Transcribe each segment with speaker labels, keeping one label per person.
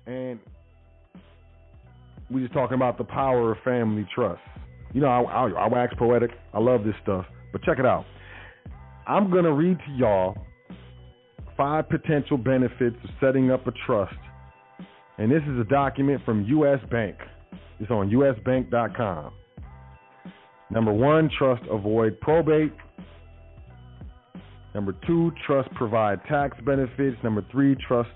Speaker 1: And we just talking about the power of family trust. You know, I wax poetic. I love this stuff. But check it out. I'm going to read to y'all 5 potential benefits of setting up a trust. And this is a document from U.S. Bank. It's on usbank.com. Number 1, trust avoid probate. Number 2, trust provide tax benefits. Number 3, trusts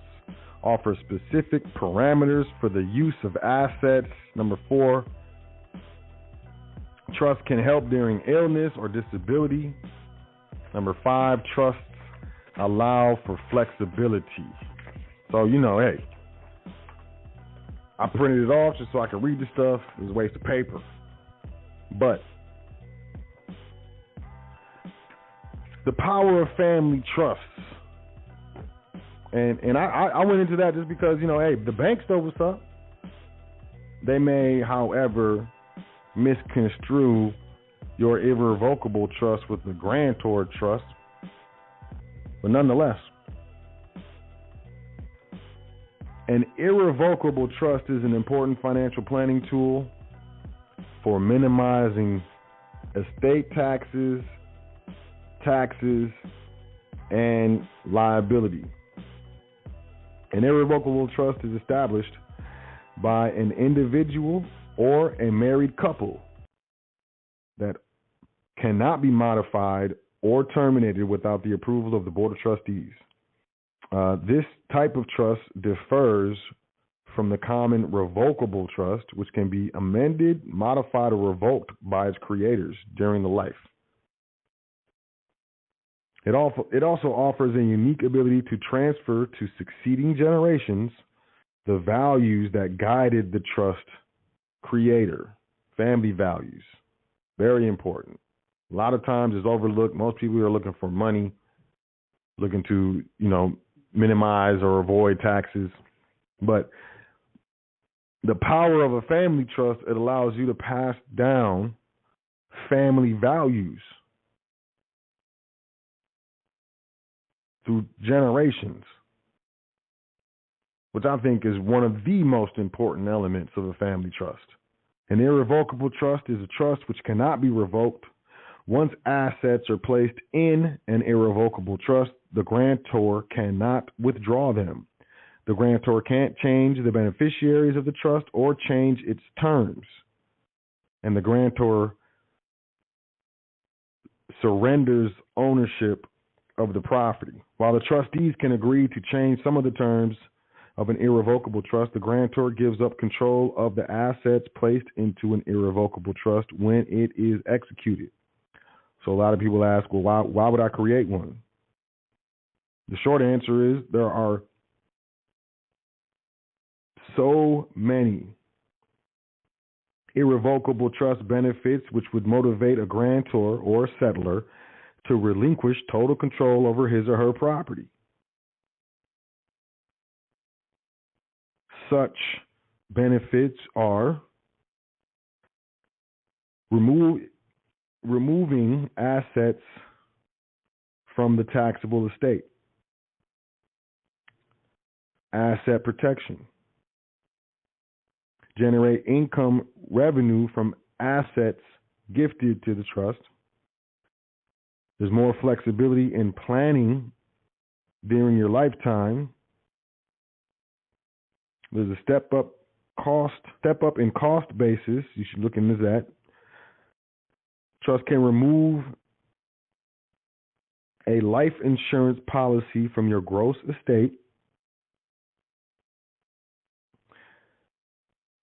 Speaker 1: offer specific parameters for the use of assets. Number 4, trust can help during illness or disability. Number 5, trusts allow for flexibility. So, you know, hey, I printed it off just so I could read the stuff. It was a waste of paper. But the power of family trusts. And I went into that just because, you know, hey, the banks know what's up. They may, however, misconstrue your irrevocable trust with the grantor trust. But nonetheless, an irrevocable trust is an important financial planning tool for minimizing estate taxes, and liability. An irrevocable trust is established by an individual or a married couple that cannot be modified or terminated without the approval of the Board of Trustees. This type of trust differs from the common revocable trust, which can be amended, modified, or revoked by its creators during the life. It also offers a unique ability to transfer to succeeding generations the values that guided the trust creator, family values. Very important. A lot of times it's overlooked. Most people are looking for money, looking to, you know, minimize or avoid taxes. But the power of a family trust, it allows you to pass down family values through generations, which I think is one of the most important elements of a family trust. An irrevocable trust is a trust which cannot be revoked. Once assets are placed in an irrevocable trust, the grantor cannot withdraw them. The grantor can't change the beneficiaries of the trust or change its terms. And the grantor surrenders ownership of the property. While the trustees can agree to change some of the terms of an irrevocable trust, the grantor gives up control of the assets placed into an irrevocable trust when it is executed. So a lot of people ask, well, why would I create one? The short answer is there are so many irrevocable trust benefits which would motivate a grantor or a settlor to relinquish total control over his or her property. Such benefits are removing assets from the taxable estate, asset protection, generate income revenue from assets gifted to the trust. There's more flexibility in planning during your lifetime. There's a step up in cost basis. You should look into that. Trust can remove a life insurance policy from your gross estate.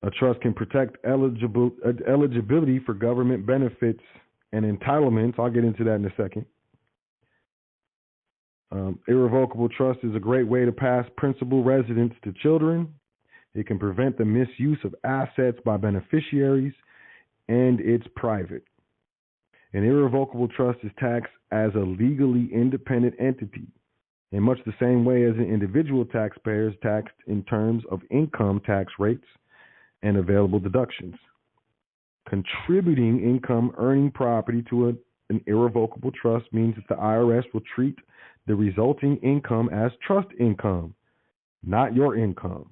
Speaker 1: A trust can protect eligibility for government benefits and entitlements. I'll get into that in a second. Irrevocable trust is a great way to pass principal residence to children. It can prevent the misuse of assets by beneficiaries, and it's private. An irrevocable trust is taxed as a legally independent entity in much the same way as an individual taxpayer is taxed in terms of income tax rates and available deductions. Contributing income earning property to an irrevocable trust means that the IRS will treat the resulting income as trust income, not your income.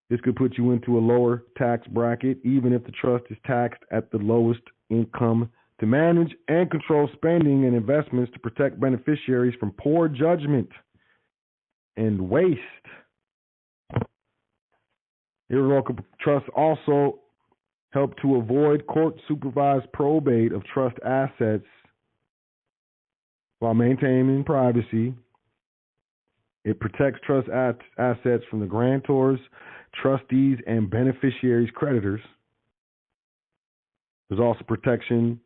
Speaker 1: This could put you into a lower tax bracket, even if the trust is taxed at the lowest income, to manage and control spending and investments to protect beneficiaries from poor judgment and waste. Irrevocable trusts also help to avoid court-supervised probate of trust assets while maintaining privacy. It protects trust assets from the grantors, trustees, and beneficiaries' creditors. There's also protection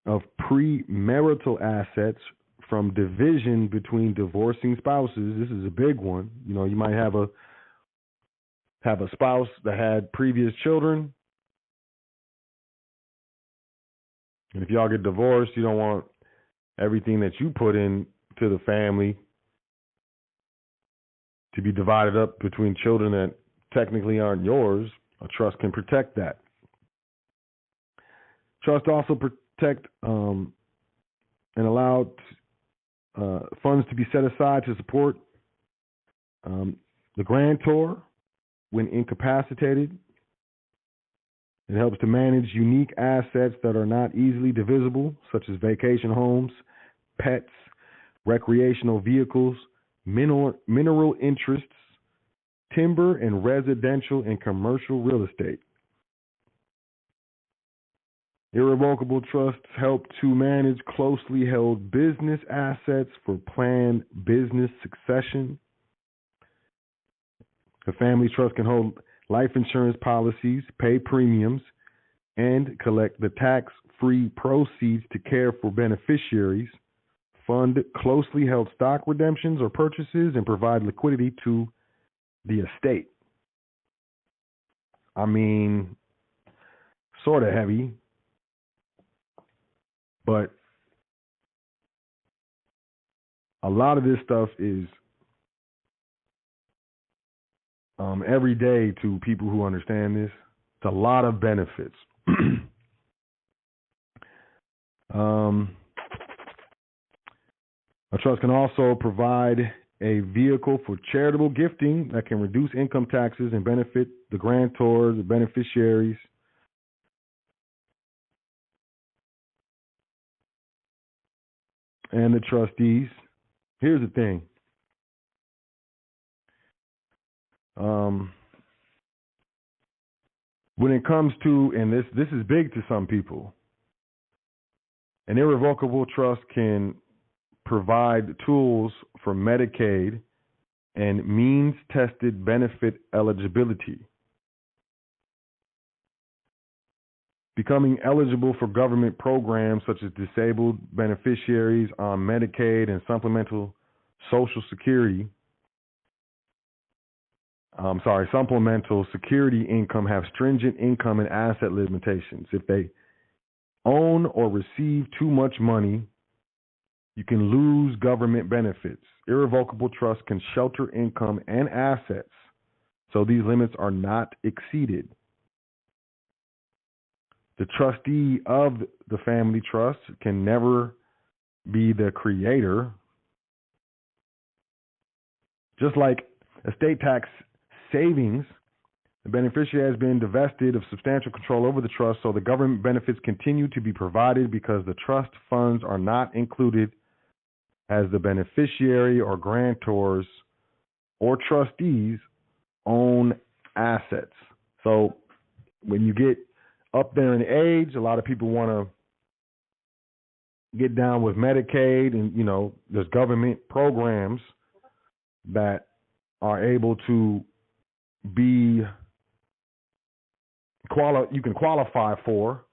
Speaker 1: of premarital assets from division between divorcing spouses. This is a big one. You know, you might have a spouse that had previous children, and if y'all get divorced, you don't want everything that you put in to the family to be divided up between children that technically aren't yours. A trust can protect that. Trust also protect and allow funds to be set aside to support the grantor when incapacitated. It helps to manage unique assets that are not easily divisible, such as vacation homes, pets, recreational vehicles, mineral interests, timber, and residential and commercial real estate. Irrevocable trusts help to manage closely held business assets for planned business succession. A family trust can hold life insurance policies, pay premiums, and collect the tax-free proceeds to care for beneficiaries, fund closely held stock redemptions or purchases, and provide liquidity to the estate. I mean, sort of heavy, but a lot of this stuff is every day to people who understand this. It's a lot of benefits. A trust can also provide a vehicle for charitable gifting that can reduce income taxes and benefit the grantors, the beneficiaries. And the trustees. Here's the thing. When it comes to, and this is big to some people, an irrevocable trust can provide tools for Medicaid and means-tested benefit eligibility. Becoming eligible for government programs such as disabled beneficiaries on Medicaid and supplemental Social Security. Supplemental security income have stringent income and asset limitations. If they own or receive too much money, you can lose government benefits. Irrevocable trusts can shelter income and assets, so these limits are not exceeded. The trustee of the family trust can never be the creator. Just like estate tax savings, the beneficiary has been divested of substantial control over the trust, so the government benefits continue to be provided because the trust funds are not included as the beneficiary or grantors or trustees own assets. So when you get up there in age, a lot of people want to get down with Medicaid, and there's government programs that are able to be you can qualify for.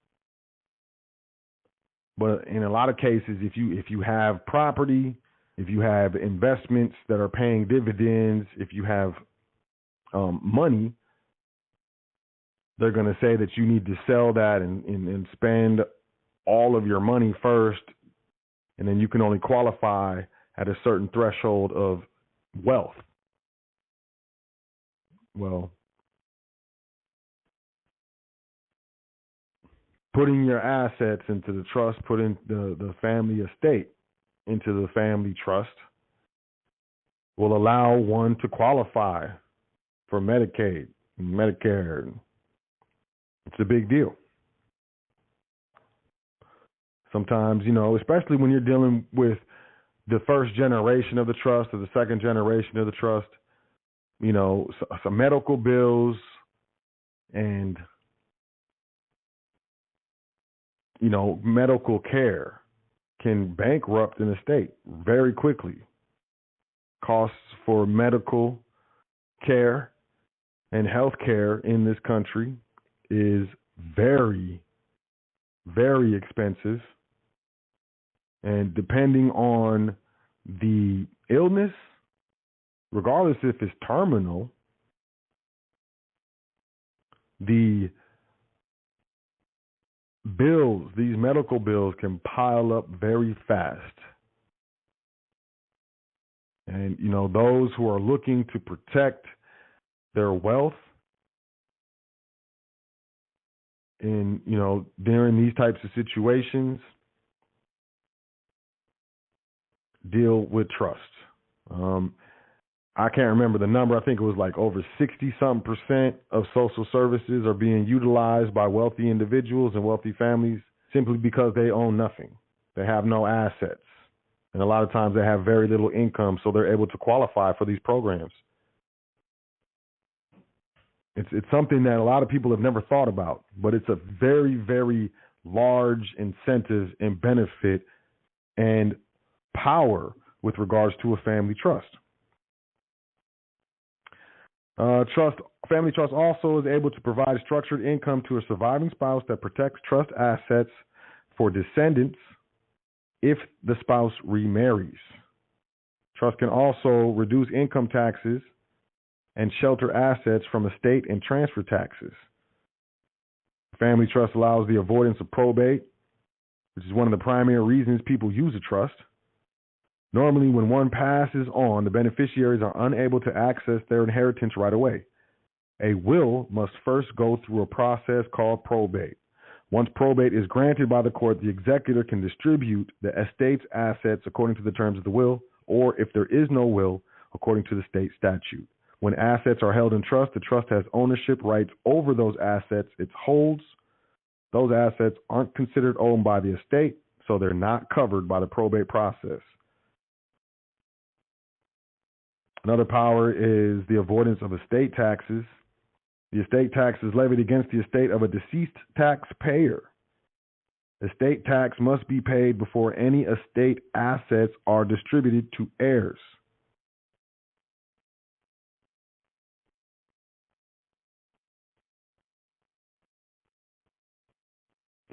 Speaker 1: But in a lot of cases, if you have property, if you have investments that are paying dividends, if you have money, they're going to say that you need to sell that and spend all of your money first, and then you can only qualify at a certain threshold of wealth. Well, putting your assets into the trust, putting the family estate into the family trust will allow one to qualify for Medicaid, Medicare. It's a big deal. Sometimes, especially when you're dealing with the first generation of the trust or the second generation of the trust, some medical bills and, medical care can bankrupt an estate very quickly. Costs for medical care and health care in this country is very, very expensive. And depending on the illness, regardless if it's terminal, the bills, these medical bills, can pile up very fast. And, those who are looking to protect their wealth in, during these types of situations, deal with trust. I can't remember the number. I think it was like over 60-something% of social services are being utilized by wealthy individuals and wealthy families simply because they own nothing. They have no assets. And a lot of times they have very little income, so they're able to qualify for these programs. It's something that a lot of people have never thought about, but it's a very, very large incentive and benefit and power with regards to a family trust. Family trust also is able to provide structured income to a surviving spouse that protects trust assets for descendants if the spouse remarries. Trust can also reduce income taxes and shelter assets from estate and transfer taxes. Family trust allows the avoidance of probate, which is one of the primary reasons people use a trust. Normally, when one passes on, the beneficiaries are unable to access their inheritance right away. A will must first go through a process called probate. Once probate is granted by the court, the executor can distribute the estate's assets according to the terms of the will, or if there is no will, according to the state statute. When assets are held in trust, the trust has ownership rights over those assets it holds. Those assets aren't considered owned by the estate, so they're not covered by the probate process. Another power is the avoidance of estate taxes. The estate tax is levied against the estate of a deceased taxpayer. Estate tax must be paid before any estate assets are distributed to heirs.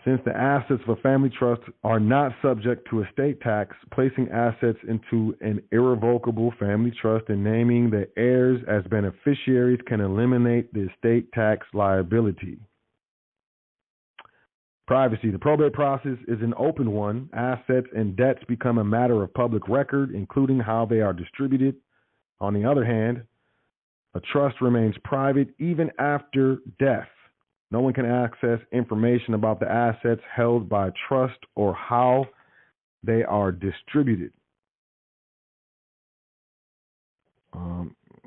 Speaker 1: Since the assets of a family trust are not subject to estate tax, placing assets into an irrevocable family trust and naming the heirs as beneficiaries can eliminate the estate tax liability. Privacy. The probate process is an open one. Assets and debts become a matter of public record, including how they are distributed. On the other hand, a trust remains private even after death. No one can access information about the assets held by a trust or how they are distributed.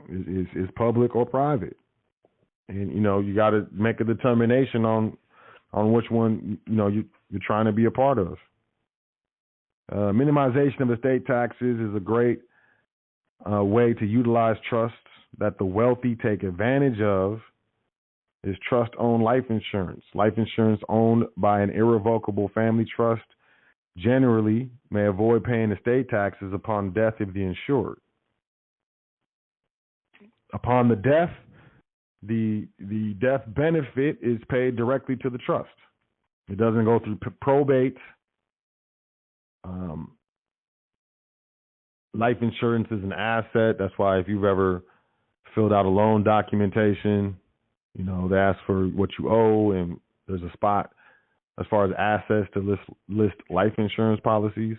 Speaker 1: Is public or private, and you got to make a determination on which one you're trying to be a part of. Minimization of estate taxes is a great way to utilize trusts that the wealthy take advantage of. Is trust-owned life insurance. Life insurance owned by an irrevocable family trust generally may avoid paying estate taxes upon death of the insured. Upon the death, the death benefit is paid directly to the trust. It doesn't go through probate. Life insurance is an asset. That's why if you've ever filled out a loan documentation, they ask for what you owe, and there's a spot as far as assets to list life insurance policies.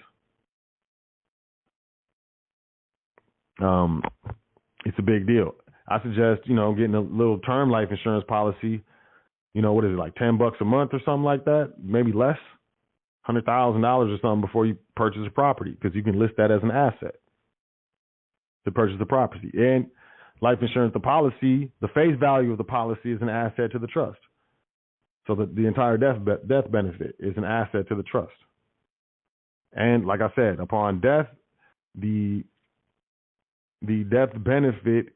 Speaker 1: It's a big deal. I suggest, getting a little term life insurance policy. What is it, like $10 a month or something like that? Maybe less, $100,000 or something before you purchase a property, because you can list that as an asset to purchase the property. And life insurance, the policy, the face value of the policy is an asset to the trust. So the entire death benefit is an asset to the trust. And like I said, upon death, the death benefit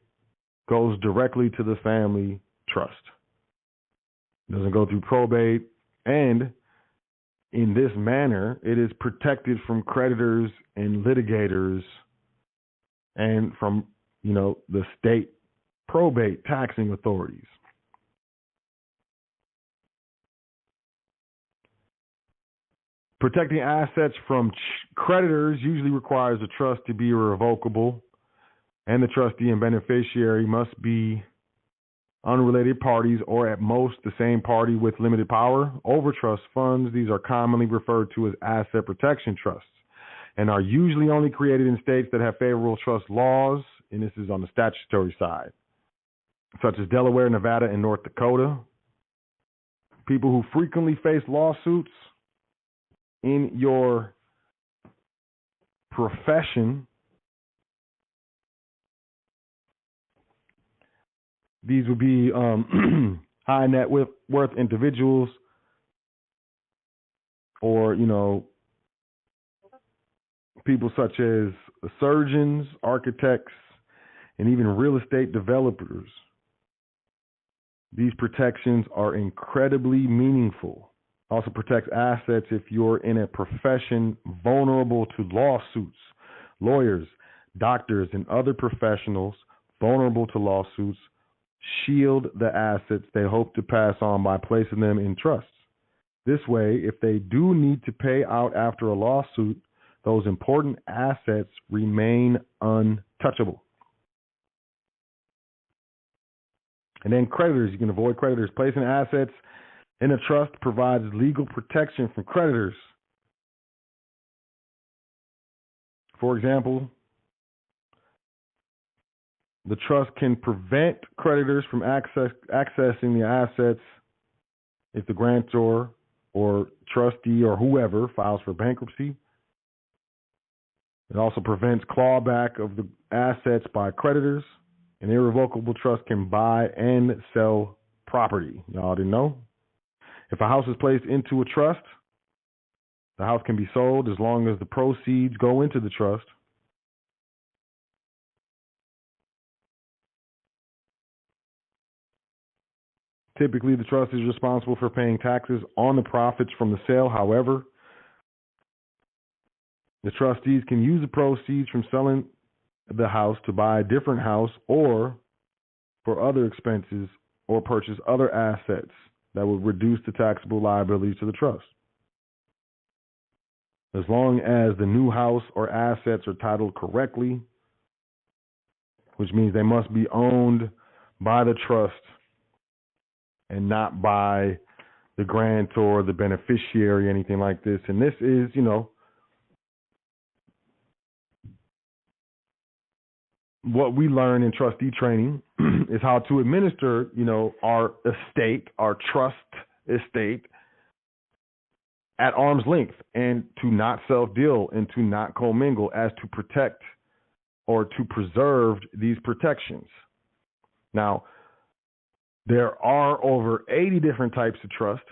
Speaker 1: goes directly to the family trust. It doesn't go through probate. And in this manner, it is protected from creditors and litigators and from, the state probate taxing authorities. Protecting assets from creditors usually requires a trust to be irrevocable, and the trustee and beneficiary must be unrelated parties or at most the same party with limited power over trust funds. These are commonly referred to as asset protection trusts and are usually only created in states that have favorable trust laws, and this is on the statutory side, such as Delaware, Nevada, and North Dakota. People who frequently face lawsuits in your profession, these would be high net worth individuals or, people such as surgeons, architects, and even real estate developers. These protections are incredibly meaningful. Also protects assets if you're in a profession vulnerable to lawsuits. Lawyers, doctors, and other professionals vulnerable to lawsuits shield the assets they hope to pass on by placing them in trusts. This way, if they do need to pay out after a lawsuit, those important assets remain untouchable. And then creditors, you can avoid creditors. Placing assets in a trust provides legal protection from creditors. For example, the trust can prevent creditors from accessing the assets if the grantor or trustee or whoever files for bankruptcy. It also prevents clawback of the assets by creditors. An irrevocable trust can buy and sell property. Y'all didn't know? If a house is placed into a trust, the house can be sold as long as the proceeds go into the trust. Typically, the trust is responsible for paying taxes on the profits from the sale. However, the trustees can use the proceeds from selling the house to buy a different house or for other expenses or purchase other assets that will reduce the taxable liabilities to the trust. As long as the new house or assets are titled correctly, which means they must be owned by the trust and not by the grantor, the beneficiary, anything like this. And this is, what we learn in trustee training is how to administer, our estate, our trust estate at arm's length and to not self-deal and to not commingle as to protect or to preserve these protections. Now, there are over 80 different types of trust.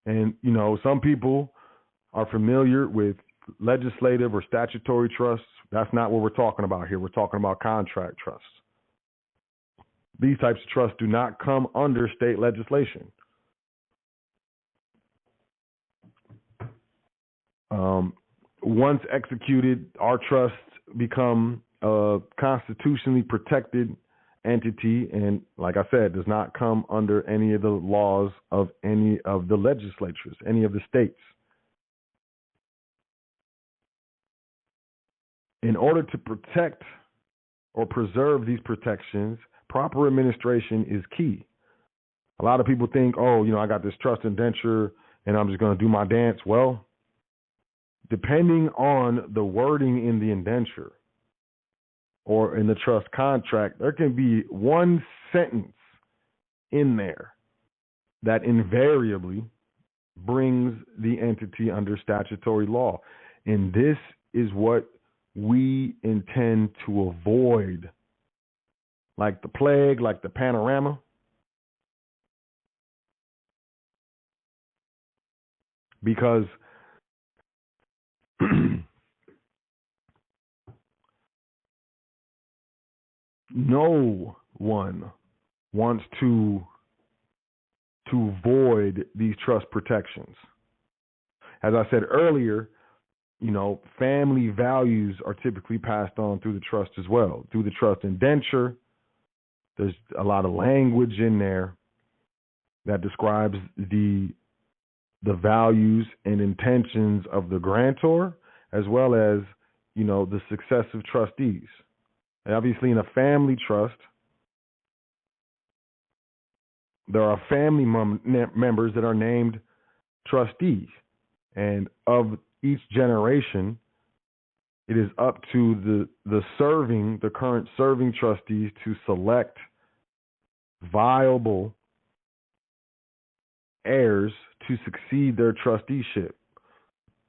Speaker 1: And, some people are familiar with legislative or statutory trusts. That's not what we're talking about here. We're talking about contract trusts. These types of trusts do not come under state legislation. Once executed, our trusts become a constitutionally protected entity, and like I said, does not come under any of the laws of any of the legislatures, any of the states. In order to protect or preserve these protections, proper administration is key. A lot of people think, I got this trust indenture and I'm just going to do my dance. Well, depending on the wording in the indenture or in the trust contract, there can be one sentence in there that invariably brings the entity under statutory law. And this is what we intend to avoid like the plague, like the panorama. Because no one wants to void these trust protections. As I said earlier, family values are typically passed on through the trust as well. Through the trust indenture, there's a lot of language in there that describes the values and intentions of the grantor, as well as, the successive trustees. And obviously, in a family trust, there are family members that are named trustees. And of each generation, it is up to the current serving trustees to select viable heirs to succeed their trusteeship,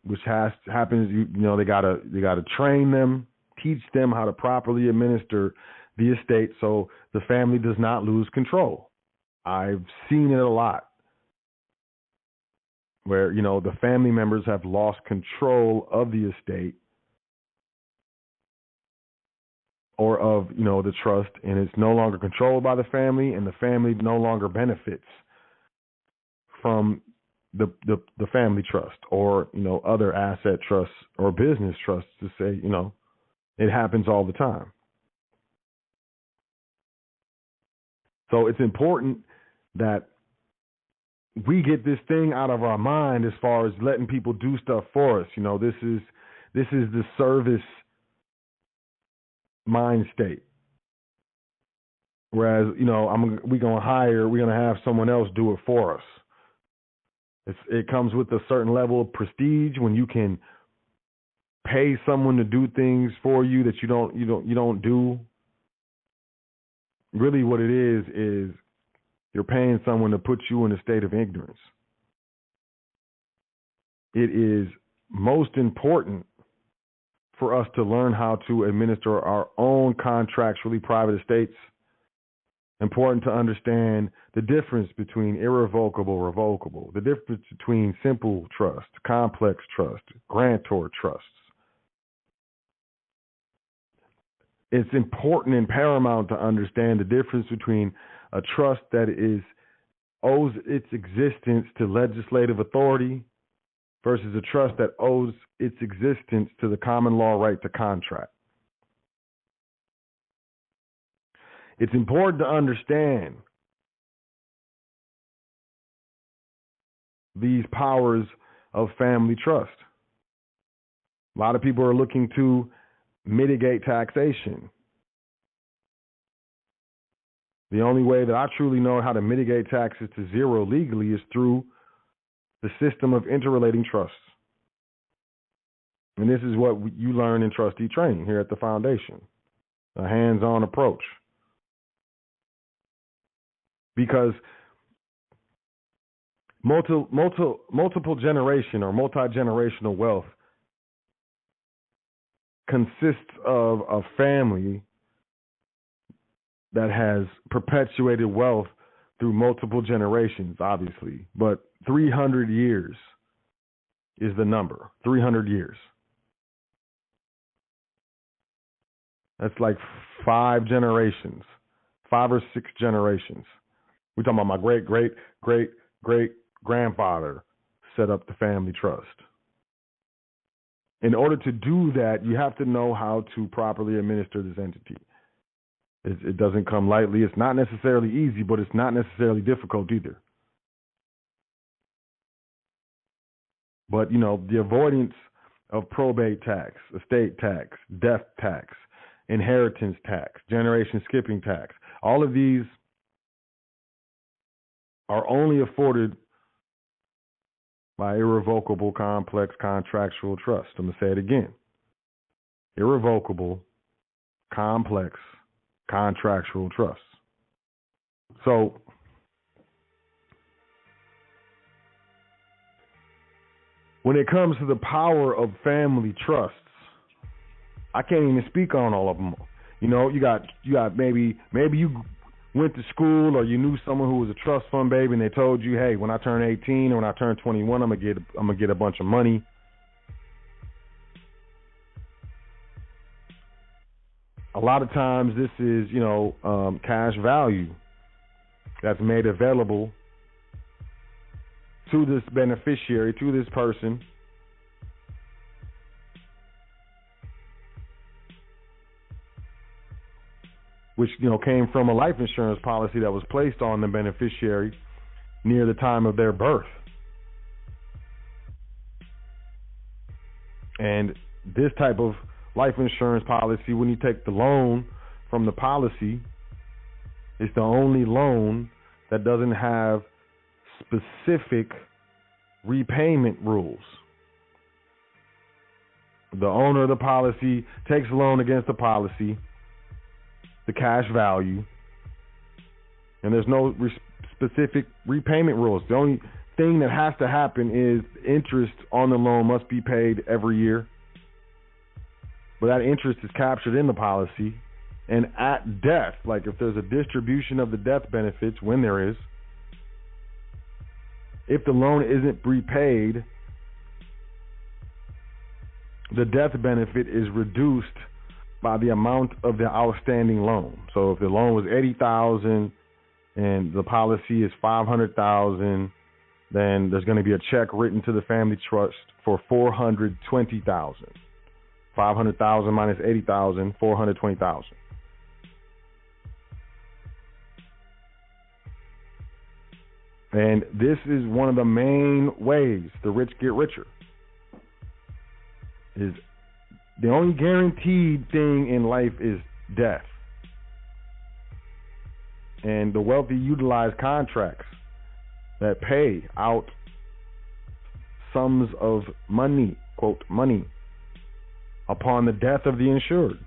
Speaker 1: which happens. They gotta train them, teach them how to properly administer the estate, so the family does not lose control. I've seen it a lot, where the family members have lost control of the estate or of the trust, and it's no longer controlled by the family, and the family no longer benefits from the family trust or other asset trusts or business trusts. To say it happens all the time. So it's important that we get this thing out of our mind as far as letting people do stuff for us. This is the service mind state. Whereas, we're gonna have someone else do it for us. It comes with a certain level of prestige when you can pay someone to do things for you that you don't do. Really, what it is you're paying someone to put you in a state of ignorance. It is most important for us to learn how to administer our own contractually private estates. Important to understand the difference between irrevocable, revocable, the difference between simple trust, complex trust, grantor trusts. It's important and paramount to understand the difference between a trust that owes its existence to legislative authority versus a trust that owes its existence to the common law right to contract. It's important to understand these powers of family trust. A lot of people are looking to mitigate taxation. The only way that I truly know how to mitigate taxes to zero legally is through the system of interrelating trusts. And this is what you learn in trustee training here at the foundation, a hands-on approach. Because multiple generation or multi-generational wealth consists of a family that has perpetuated wealth through multiple generations, obviously. But 300 years is the number. 300 years. That's like 5 generations, 5 or 6 generations. We're talking about my great-great-great-great-grandfather set up the family trust. In order to do that, you have to know how to properly administer this entity. It doesn't come lightly. It's not necessarily easy, but it's not necessarily difficult either. But, the avoidance of probate tax, estate tax, death tax, inheritance tax, generation skipping tax, all of these are only afforded by irrevocable, complex, contractual trust. I'm going to say it again. Irrevocable, complex, contractual trusts. So, when it comes to the power of family trusts, I can't even speak on all of them. You got maybe you went to school or you knew someone who was a trust fund baby and they told you, hey, when I turn 18 or when I turn 21, I'm gonna get a bunch of money. A lot of times this is, cash value that's made available to this beneficiary, to this person, which, came from a life insurance policy that was placed on the beneficiary near the time of their birth. And this type of life insurance policy, when you take the loan from the policy, it's the only loan that doesn't have specific repayment rules. The owner of the policy takes a loan against the policy, the cash value, and there's no specific repayment rules. The only thing that has to happen is interest on the loan must be paid every year. But that interest is captured in the policy, and at death, like if there's a distribution of the death benefits, when there is, if the loan isn't repaid, the death benefit is reduced by the amount of the outstanding loan. So if the loan was $80,000 and the policy is $500,000, then there's going to be a check written to the family trust for $420,000. $500,000 minus $80,000, $420,000. And this is one of the main ways the rich get richer. Is the only guaranteed thing in life is death. And the wealthy utilize contracts that pay out sums of money, quote, money, upon the death of the insured.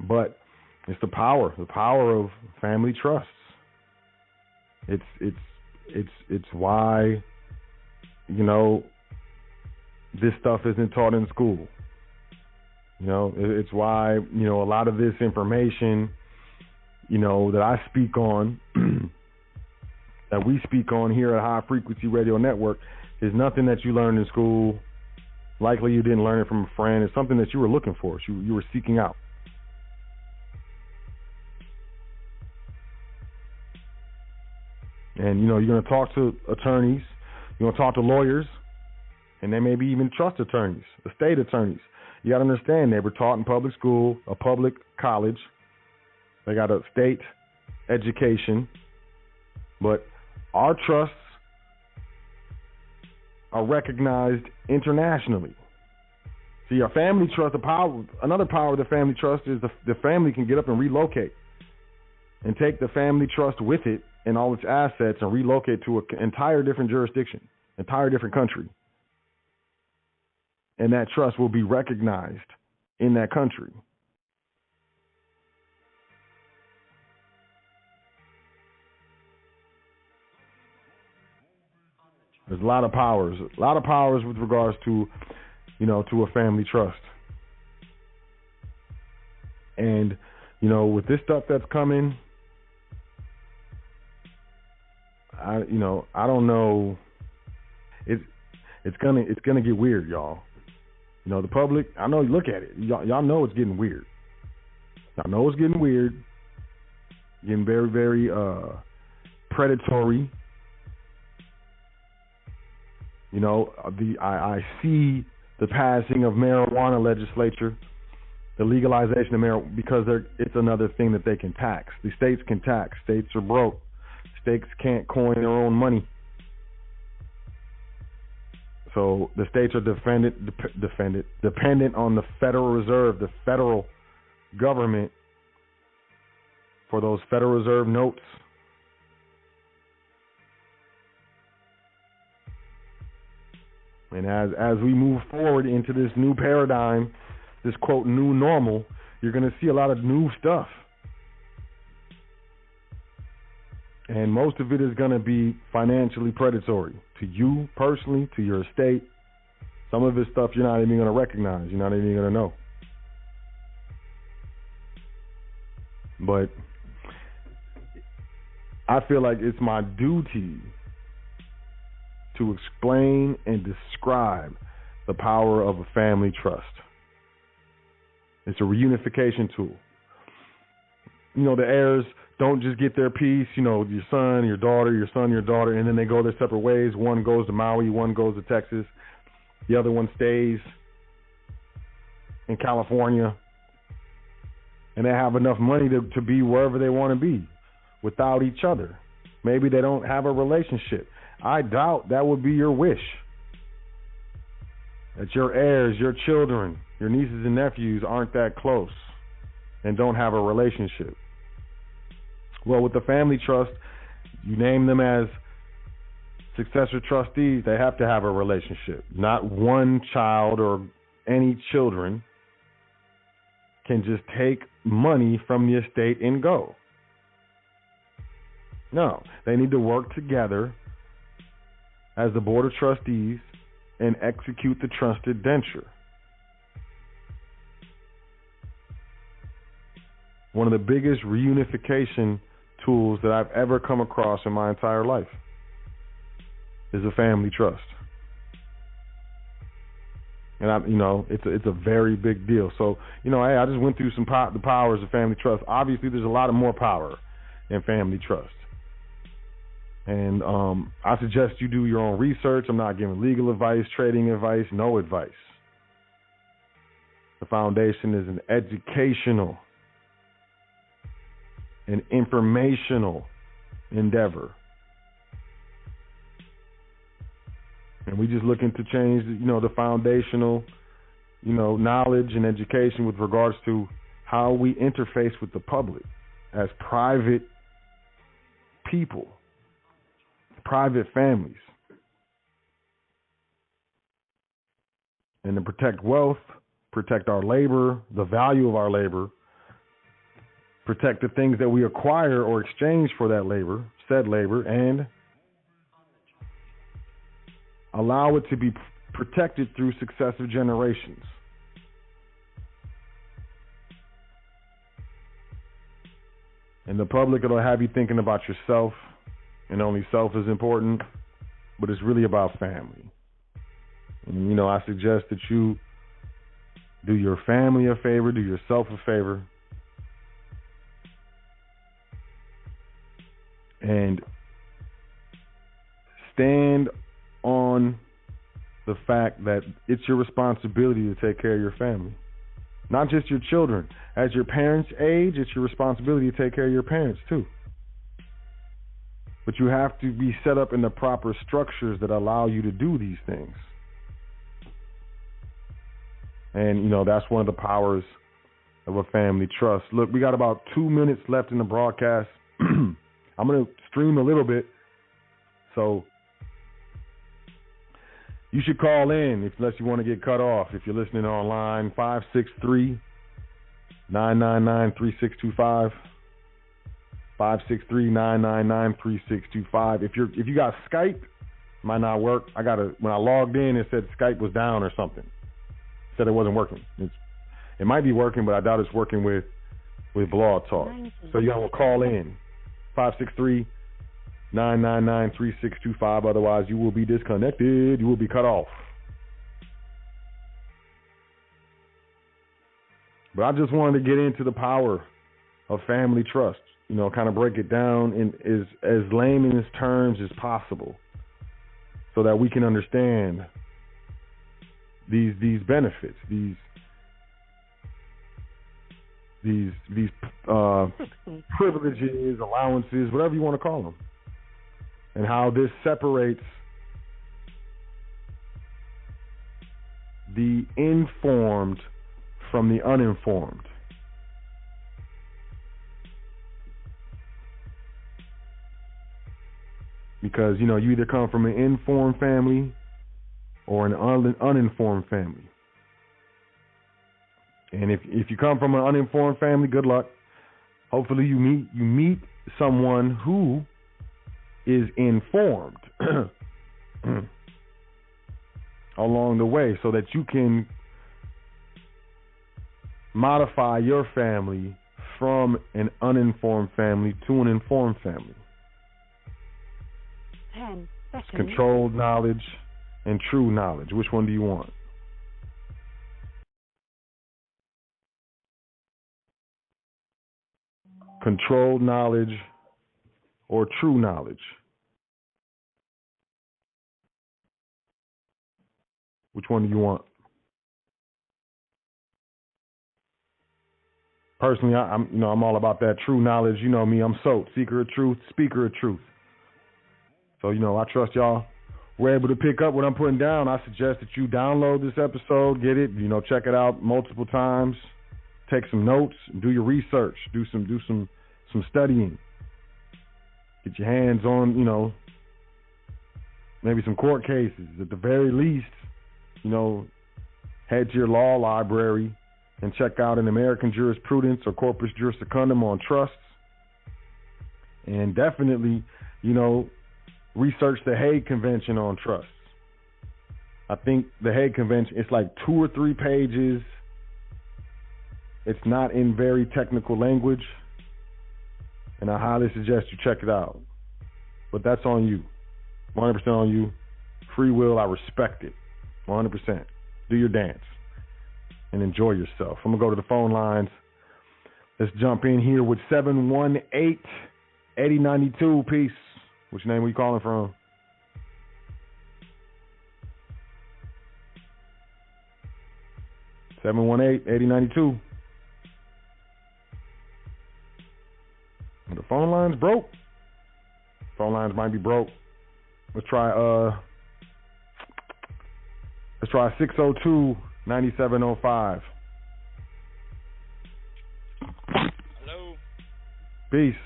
Speaker 1: But it's the power of family trusts. It's why, this stuff isn't taught in school. It's why, a lot of this information, that I speak on, that we speak on here at High Frequency Radio Network, is nothing that you learned in school. Likely you didn't learn it from a friend. It's something that you were looking for. You were seeking out. And, you're going to talk to attorneys. You're going to talk to lawyers. And there may be even trust attorneys, estate attorneys. You got to understand, they were taught in public school, a public college. They got a state education. But our trusts are recognized internationally. See, our family trust, another power of the family trust is the family can get up and relocate and take the family trust with it and all its assets and relocate to an entire different jurisdiction, entire different country. And that trust will be recognized in that country. There's a lot of powers with regards to, to a family trust. And, with this stuff that's coming, I don't know. It's gonna get weird, y'all. The public, I know, look at it. Y'all know it's getting weird. Y'all know it's getting weird. Getting very, very predatory. I see the passing of marijuana legislature, the legalization of marijuana, because it's another thing that they can tax. The states can tax. States are broke. States can't coin their own money. So the states are dependent on the Federal Reserve, the federal government, for those Federal Reserve notes. And as we move forward into this new paradigm, this quote new normal, you're going to see a lot of new stuff. And most of it is going to be financially predatory to you personally, to your estate, Some of it's stuff you're not even going to recognize. You're not even going to know. But I feel like it's my duty to explain and describe the power of a family trust. It's a reunification tool. You know, the heirs don't just get their piece, you know, your son, your daughter, your son, your daughter, and then they go their separate ways. One goes to Maui, one goes to Texas, the other one stays in California, and they have enough money to be wherever they want to be without each other. Maybe they don't have a relationship. I doubt that would be your wish, that your heirs, your children, your nieces and nephews aren't that close and don't have a relationship. Well, with the family trust, you name them as successor trustees, they have to have a relationship. Not one child or any children can just take money from the estate and go. No, they need to work together as the board of trustees and execute the trust indenture. One of the biggest reunification tools that I've ever come across in my entire life is a family trust. And it's a very big deal. So, hey, I just went through the powers of family trust. Obviously, there's a lot of more power in family trust. And I suggest you do your own research. I'm not giving legal advice, trading advice, no advice. The foundation is an educational and informational endeavor. And we just looking to change, the foundational, knowledge and education with regards to how we interface with the public as private people, private families. And to protect wealth, protect our labor, the value of our labor, protect the things that we acquire or exchange for that labor, said labor, and allow it to be protected through successive generations. In the public, it'll have you thinking about yourself, and only self is important, but it's really about family. And, I suggest that you do your family a favor, do yourself a favor, and stand on the fact that it's your responsibility to take care of your family. Not just your children. As your parents age, it's your responsibility to take care of your parents too. But you have to be set up in the proper structures that allow you to do these things. And, that's one of the powers of a family trust. Look, we got about 2 minutes left in the broadcast. I'm going to stream a little bit. So you should call in unless you want to get cut off. If you're listening online, 563-999-3625. 563-999-3625. If you got Skype, it might not work. When I logged in, it said Skype was down or something. It said it wasn't working. It might be working, but I doubt it's working with Blog Talk. So you gotta call in 563-999-3625. Otherwise, you will be disconnected. You will be cut off. But I just wanted to get into the power of family trust. Kind of break it down in as layman's terms as possible, so that we can understand these benefits, these privileges, allowances, whatever you want to call them, and how this separates the informed from the uninformed. Because, you either come from an informed family or an uninformed family. And if you come from an uninformed family, good luck. Hopefully you meet someone who is informed. along the way so that you can modify your family from an uninformed family to an informed family.
Speaker 2: 10 seconds.
Speaker 1: Controlled knowledge and true knowledge. Which one do you want? Controlled knowledge or true knowledge? Which one do you want? Personally, I'm all about that true knowledge. You know me, I'm Sot, seeker of truth, speaker of truth. So, I trust y'all were able to pick up what I'm putting down. I suggest that you download this episode, get it, check it out multiple times, take some notes, do your research, do some studying. Get your hands on, maybe some court cases. At the very least, head to your law library and check out an American jurisprudence or corpus juris secundum on trusts. And definitely, research the Hague Convention on trusts. I think the Hague Convention, it's like 2 or 3 pages. It's not in very technical language. And I highly suggest you check it out. But that's on you. 100% on you. Free will, I respect it. 100%. Do your dance and enjoy yourself. I'm going to go to the phone lines. Let's jump in here with 718-8092. Peace. Which name are you calling from? (718-8092). The phone line's broke. Phone lines might be broke. Let's try 602-9705.
Speaker 3: Hello.
Speaker 1: Peace.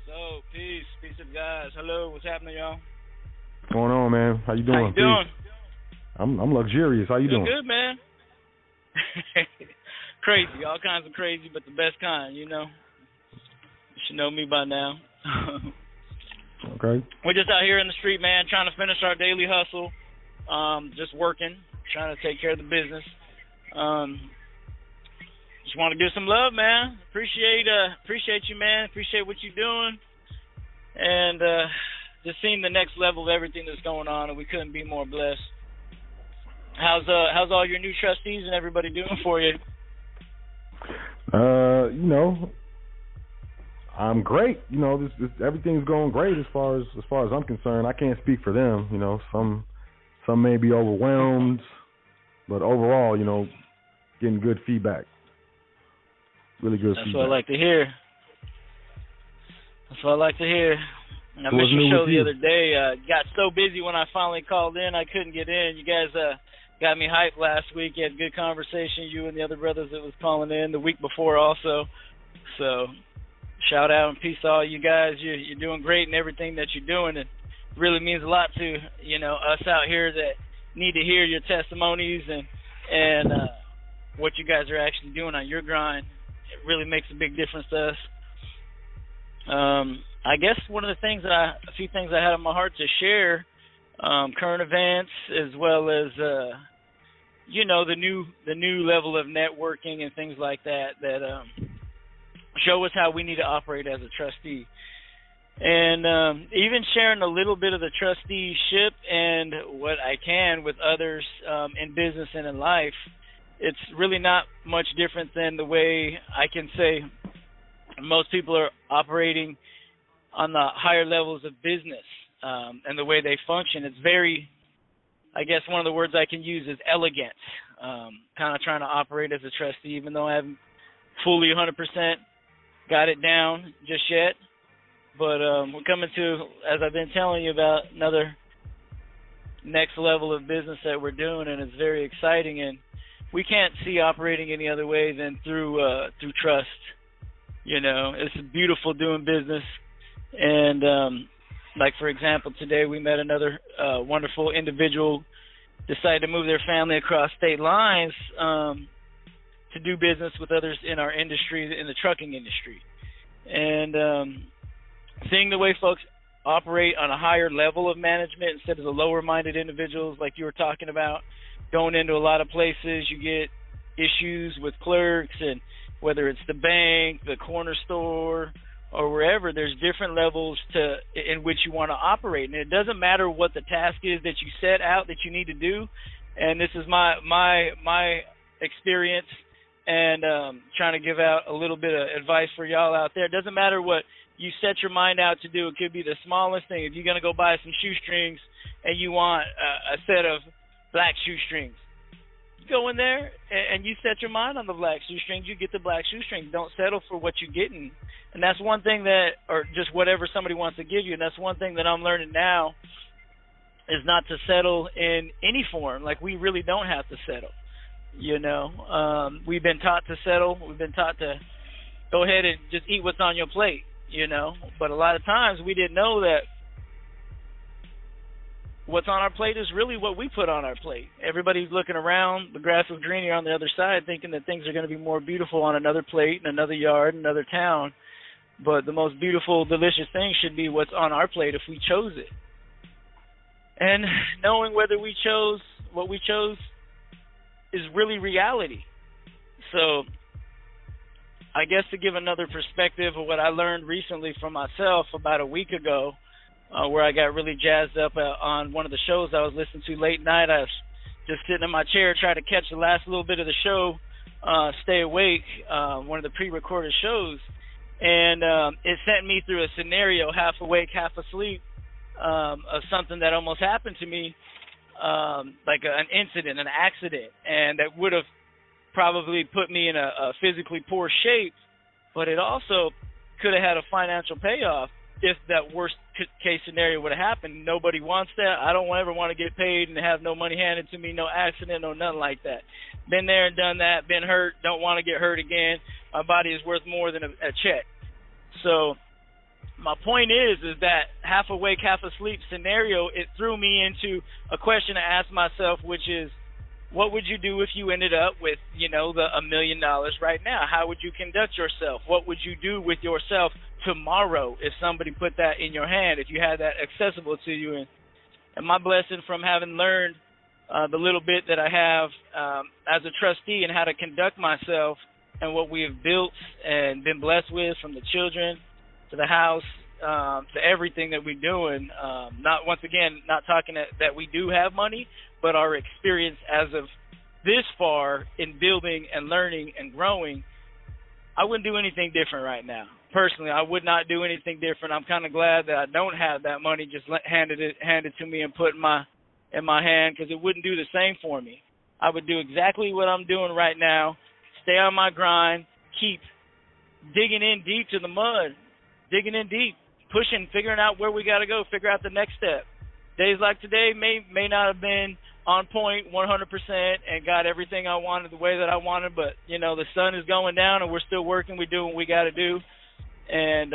Speaker 3: So, peace to the guys. Hello, what's happening, y'all?
Speaker 1: What's going on, man? How you doing?
Speaker 3: How you doing?
Speaker 1: I'm luxurious. How you doing?
Speaker 3: Good, man. Crazy, all kinds of crazy, but the best kind, You should know me by now.
Speaker 1: Okay.
Speaker 3: We're just out here in the street, man, trying to finish our daily hustle. Just working, trying to take care of the business. Just want to give some love, man. Appreciate you, man. Appreciate what you're doing, and just seeing the next level of everything that's going on, and we couldn't be more blessed. How's all your new trustees and everybody doing for you?
Speaker 1: I'm great. This everything's going great as far as I'm concerned. I can't speak for them. Some may be overwhelmed, but overall, getting good feedback. Really good feedback.
Speaker 3: That's what I like to hear. I missed your show the other day. Got so busy when I finally called in, I couldn't get in. You guys got me hyped last week. You had a good conversation, you and the other brothers that was calling in the week before also. So shout out and peace to all you guys. You're doing great in everything that you're doing. It really means a lot to, us out here that need to hear your testimonies and what you guys are actually doing on your grind. It really makes a big difference to us. I guess a few things I had on my heart to share, current events as well as the new level of networking and things like that show us how we need to operate as a trustee. And even sharing a little bit of the trusteeship and what I can with others in business and in life. It's really not much different than the way I can say most people are operating on the higher levels of business and the way they function. It's very, I guess one of the words I can use is elegant, kind of trying to operate as a trustee, even though I haven't fully 100% got it down just yet. But we're coming to, as I've been telling you about, another next level of business that we're doing, and it's very exciting. And we can't see operating any other way than through trust. It's beautiful doing business. And like, for example, today we met another wonderful individual, decided to move their family across state lines to do business with others in our industry, in the trucking industry. And seeing the way folks operate on a higher level of management instead of the lower-minded individuals like you were talking about. Going into a lot of places, you get issues with clerks, and whether it's the bank, the corner store, or wherever, there's different levels in which you want to operate. And it doesn't matter what the task is that you set out that you need to do. And this is my experience, and trying to give out a little bit of advice for y'all out there. It doesn't matter what you set your mind out to do. It could be the smallest thing. If you're going to go buy some shoestrings and you want a set of black shoestrings, you go in there and you set your mind on the black shoestrings. You get the black shoestrings. Don't settle for what you're getting. And that's one thing that, or just whatever somebody wants to give you, and that's one thing that I'm learning now, is not to settle in any form. Like, we really don't have to settle. You know, we've been taught to settle. We've been taught to go ahead and just eat what's on your plate, you know. But a lot of times we didn't know that what's on our plate is really what we put on our plate. Everybody's looking around. The grass is greener on the other side, thinking that things are going to be more beautiful on another plate, in another yard, another town. But the most beautiful, delicious thing should be what's on our plate if we chose it. And knowing whether we chose what we chose is really reality. So I guess to give another perspective of what I learned recently from myself about a week ago, where I got really jazzed up on one of the shows I was listening to late night. I was just sitting in my chair trying to catch the last little bit of the show, Stay Awake, one of the pre-recorded shows. And it sent me through a scenario, half awake, half asleep, of something that almost happened to me, like an incident, an accident, and that would have probably put me in a physically poor shape, but it also could have had a financial payoff if that worst case scenario would have happened. Nobody wants that. I don't ever want to get paid and have no money handed to me, no accident, no nothing like that. Been there and done that, been hurt, don't want to get hurt again. My body is worth more than a check. So my point is that half awake, half asleep scenario, it threw me into a question to ask myself, which is, what would you do if you ended up with, the $1 million right now? How would you conduct yourself? What would you do with yourself tomorrow if somebody put that in your hand, if you had that accessible to you? And my blessing from having learned the little bit that I have as a trustee and how to conduct myself, and what we have built and been blessed with, from the children to the house, to everything that we're doing. Not talking that we do have money, but our experience as of this far in building and learning and growing, I wouldn't do anything different right now. Personally, I would not do anything different. I'm kind of glad that I don't have that money just handed to me and put in my hand, because it wouldn't do the same for me. I would do exactly what I'm doing right now, stay on my grind, keep digging in deep to the mud, digging in deep, pushing, figuring out where we got to go, figure out the next step. Days like today may not have been on point 100% and got everything I wanted the way that I wanted, but, the sun is going down and we're still working. We're doing what we got to do. And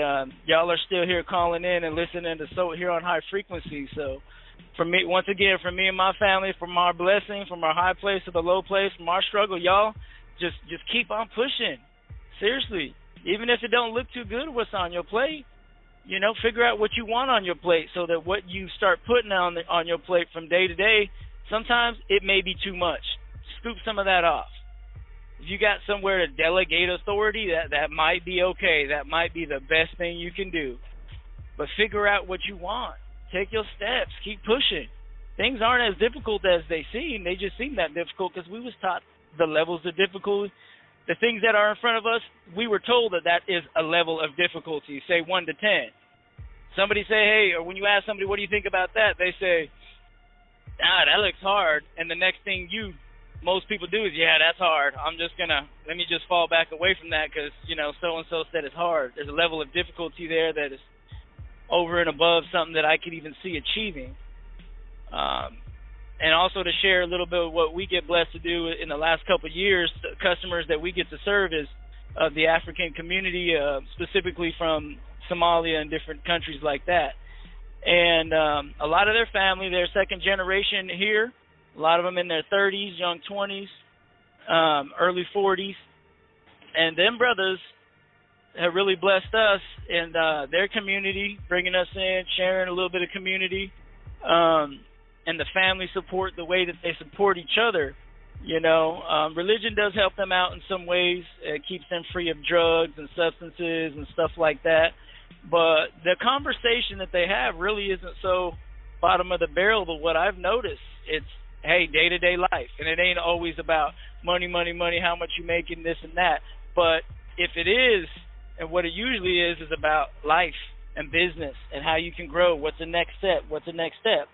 Speaker 3: y'all are still here calling in and listening to Sot here on High Frequency. So for me, once again, from me and my family, from our blessing, from our high place to the low place, from our struggle, y'all, just keep on pushing. Seriously. Even if it don't look too good what's on your plate, figure out what you want on your plate, so that what you start putting on your plate from day to day, sometimes it may be too much. Scoop some of that off. If you got somewhere to delegate authority, that might be okay. That might be the best thing you can do. But figure out what you want. Take your steps. Keep pushing. Things aren't as difficult as they seem. They just seem that difficult because we was taught the levels of difficulty. The things that are in front of us, we were told that is a level of difficulty, say 1 to 10. Somebody say, hey, or when you ask somebody, what do you think about that? They say, that looks hard. And the next thing most people do is, yeah, that's hard. Let me just fall back away from that because, so-and-so said it's hard. There's a level of difficulty there that is over and above something that I could even see achieving. And also to share a little bit of what we get blessed to do in the last couple of years, the customers that we get to serve is the African community, specifically from Somalia and different countries like that. And a lot of their family, they're second generation here, a lot of them in their 30s, young 20s, early 40s. And them brothers have really blessed us in their community, bringing us in, sharing a little bit of community, and the family support, the way that they support each other. Religion does help them out in some ways. It keeps them free of drugs and substances and stuff like that. But the conversation that they have really isn't so bottom of the barrel. But what I've noticed, it's, hey, day-to-day life. And it ain't always about money, money, money, how much you making, this and that. But if it is, and what it usually is about life and business and how you can grow. What's the next step? What's the next step?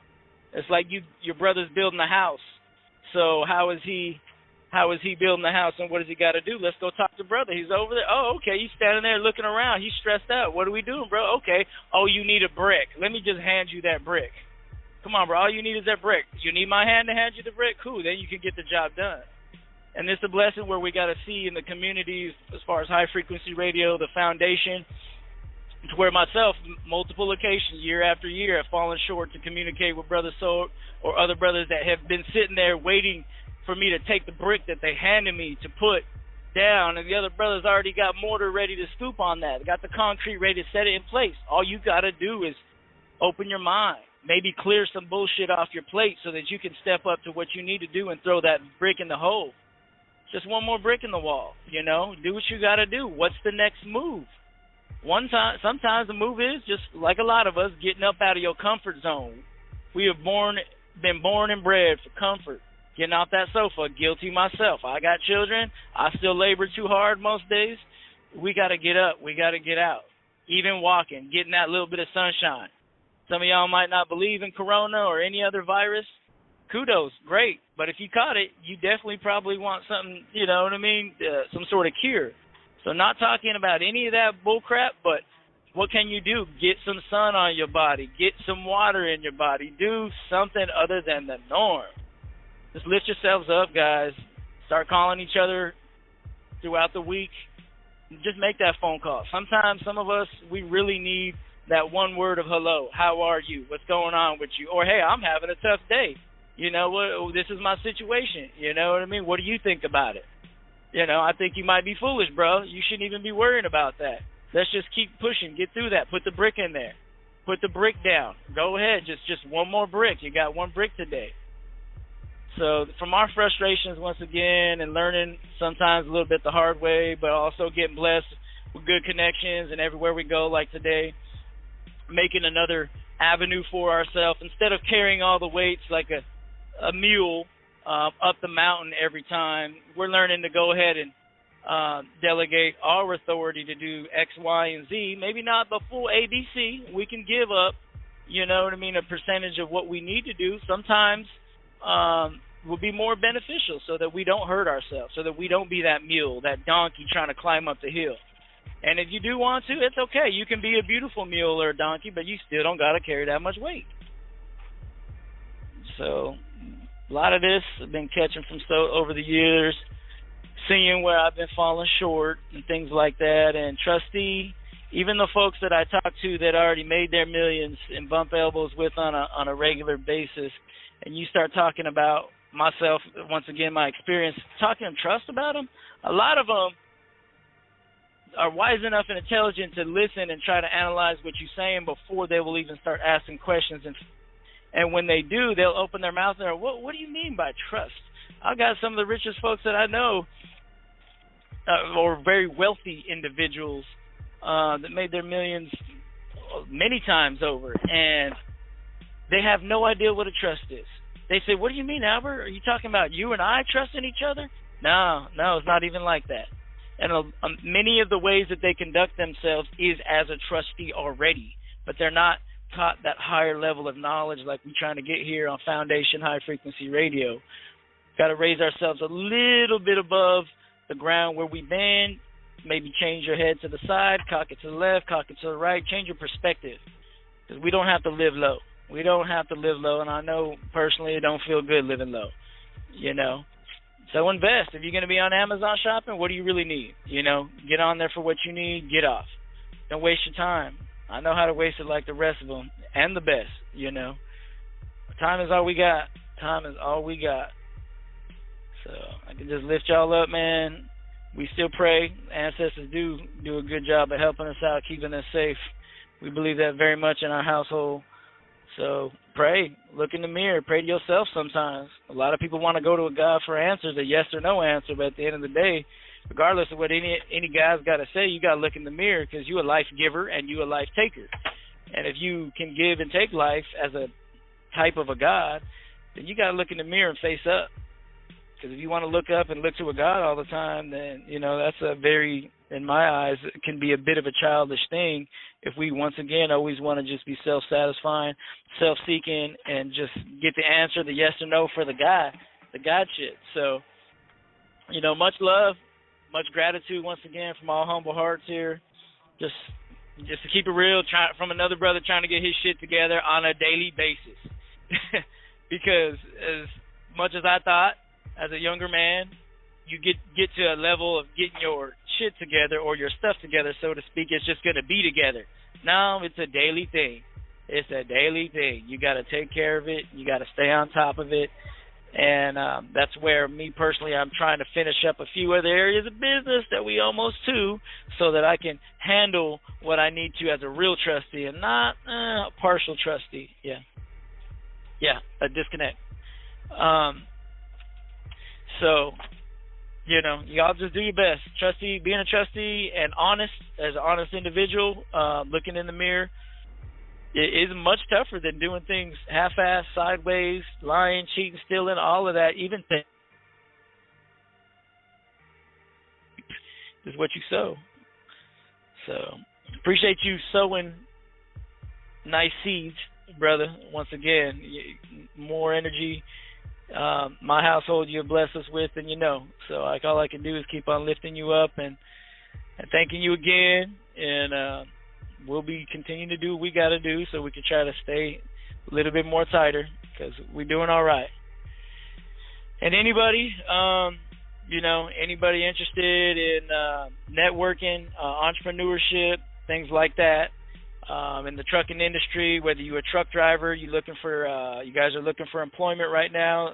Speaker 3: It's like your brother's building a house. So how is he building the house, and what does he got to do? Let's go talk to brother. He's over there. Oh, okay. He's standing there looking around. He's stressed out. What are we doing, bro? Okay. Oh, you need a brick. Let me just hand you that brick. Come on, bro. All you need is that brick. You need my hand to hand you the brick? Cool. Then you can get the job done. And it's a blessing where we got to see in the communities as far as high-frequency radio, the foundation, to where myself, multiple occasions, year after year, have fallen short to communicate with Brother Sot or other brothers that have been sitting there waiting for me to take the brick that they handed me to put down, and the other brothers already got mortar ready to scoop on that, got the concrete ready to set it in place. All you got to do is open your mind, maybe clear some bullshit off your plate so that you can step up to what you need to do and throw that brick in the hole. Just one more brick in the wall, do what you got to do. What's the next move? Sometimes the move is, just like a lot of us, getting up out of your comfort zone. We have been born and bred for comfort. Getting off that sofa, guilty myself. I got children. I still labor too hard most days. We got to get up. We got to get out. Even walking, getting that little bit of sunshine. Some of y'all might not believe in corona or any other virus. Kudos, great. But if you caught it, you definitely probably want something, some sort of cure. So not talking about any of that bull crap, but what can you do? Get some sun on your body. Get some water in your body. Do something other than the norm. Just lift yourselves up, guys. Start calling each other throughout the week. Just make that phone call. Sometimes some of us, we really need that one word of hello. How are you? What's going on with you? Or, hey, I'm having a tough day. This is my situation. You know what I mean? What do you think about it? I think you might be foolish, bro. You shouldn't even be worrying about that. Let's just keep pushing. Get through that. Put the brick in there. Put the brick down. Go ahead. Just one more brick. You got one brick today. So from our frustrations, once again, and learning sometimes a little bit the hard way, but also getting blessed with good connections and everywhere we go, like today, making another avenue for ourselves. Instead of carrying all the weights like a mule up the mountain every time, we're learning to go ahead and delegate our authority to do X, Y, and Z. Maybe not the full ABC. We can give up, a percentage of what we need to do. Sometimes will be more beneficial so that we don't hurt ourselves, so that we don't be that mule, that donkey trying to climb up the hill. And if you do want to, it's okay. You can be a beautiful mule or a donkey, but you still don't got to carry that much weight. So a lot of this I've been catching from Sot over the years, seeing where I've been falling short and things like that. And trustee, even the folks that I talk to that already made their millions and bump elbows with on a regular basis, and you start talking about myself, once again, my experience, talking trust about them, a lot of them are wise enough and intelligent to listen and try to analyze what you're saying before they will even start asking questions. And when they do, they'll open their mouth and go, what do you mean by trust? I've got some of the richest folks that I know, or very wealthy individuals that made their millions many times over, and they have no idea what a trust is. They say, what do you mean, Albert? Are you talking about you and I trusting each other? No, it's not even like that. And many of the ways that they conduct themselves is as a trustee already, but they're not taught that higher level of knowledge like we're trying to get here on Foundation High Frequency Radio. Got to raise ourselves a little bit above the ground where we've been, maybe change your head to the side, cock it to the left, cock it to the right, change your perspective, because we don't have to live low. We don't have to live low, and I know personally it don't feel good living low, So invest. If you're going to be on Amazon shopping, what do you really need? Get on there for what you need, get off. Don't waste your time. I know how to waste it like the rest of them, and the best, Time is all we got. Time is all we got. So I can just lift y'all up, man. we still pray. Ancestors do a good job of helping us out, keeping us safe. We believe that very much in our household. So pray, look in the mirror, pray to yourself sometimes. A lot of people want to go to a God for answers, a yes or no answer, but at the end of the day, regardless of what any guy's got to say, you got to look in the mirror because you're a life giver and you're a life taker. And if you can give and take life as a type of a God, then you got to look in the mirror and face up. Because if you want to look up and look to a God all the time, then, that's a very, in my eyes, it can be a bit of a childish thing if we, once again, always want to just be self-satisfying, self-seeking, and just get the answer, the yes or no for the God shit. So, much love, much gratitude once again from all humble hearts here. Just to keep it real, from another brother trying to get his shit together on a daily basis. Because as much as I thought, as a younger man, you get to a level of getting your shit together or your stuff together, so to speak. It's just going to be together. No, it's a daily thing. It's a daily thing. You got to take care of it. You got to stay on top of it. And that's where me personally, I'm trying to finish up a few other areas of business that we almost to, so that I can handle what I need to as a real trustee and not a partial trustee. Yeah, a disconnect. So, y'all just do your best. Trustee, being a trustee and honest, as an honest individual, looking in the mirror, it is much tougher than doing things half-assed, sideways, lying, cheating, stealing, all of that. Even things is what you sow. So, appreciate you sowing nice seeds, brother. Once again, more energy. My household you have blessed us with, and so all I can do is keep on lifting you up and thanking you again, and we'll be continuing to do what we got to do so we can try to stay a little bit more tighter, because we're doing all right. And anybody interested in networking, entrepreneurship, things like that, in the trucking industry, whether you're a truck driver, you guys are looking for employment right now.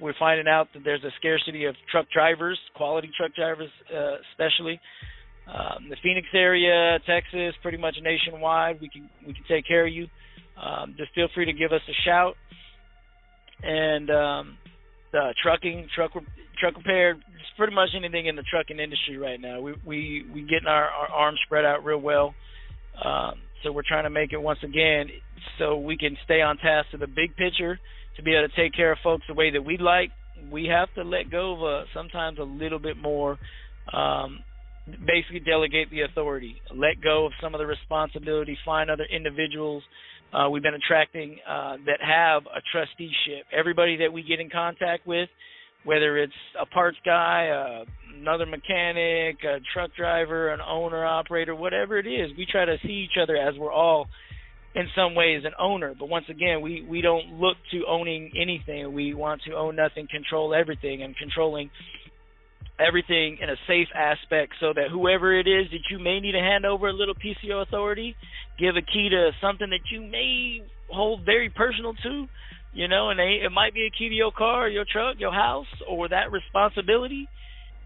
Speaker 3: We're finding out that there's a scarcity of truck drivers, quality truck drivers, especially the Phoenix area, Texas, pretty much nationwide. We can take care of you. Just feel free to give us a shout. And truck repair, just pretty much anything in the trucking industry right now. We getting our arms spread out real well. So we're trying to make it, once again, so we can stay on task to the big picture, to be able to take care of folks the way that we'd like. We have to let go of sometimes a little bit more, basically delegate the authority, let go of some of the responsibility, find other individuals. We've been attracting that have a trusteeship. Everybody that we get in contact with, whether it's a parts guy, another mechanic, a truck driver, an owner, operator, whatever it is, we try to see each other as we're all, in some ways, an owner. But once again, we don't look to owning anything. We want to own nothing, control everything, and controlling everything in a safe aspect, so that whoever it is that you may need to hand over a little piece of your authority, give a key to something that you may hold very personal to, and it might be a key to your car, your truck, your house, or that responsibility.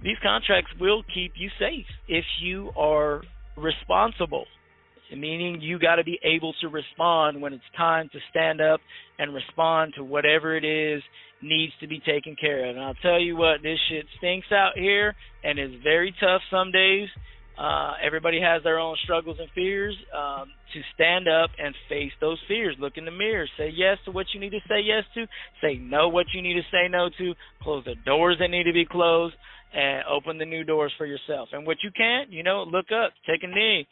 Speaker 3: These contracts will keep you safe if you are responsible, meaning you got to be able to respond when it's time to stand up and respond to whatever it is needs to be taken care of. And I'll tell you what, this shit stinks out here and is very tough some days. Everybody has their own struggles and fears. To stand up and face those fears, look in the mirror, say yes to what you need to say yes to, say no what you need to say no to, close the doors that need to be closed, and open the new doors for yourself. And what you can't, look up, take a knee,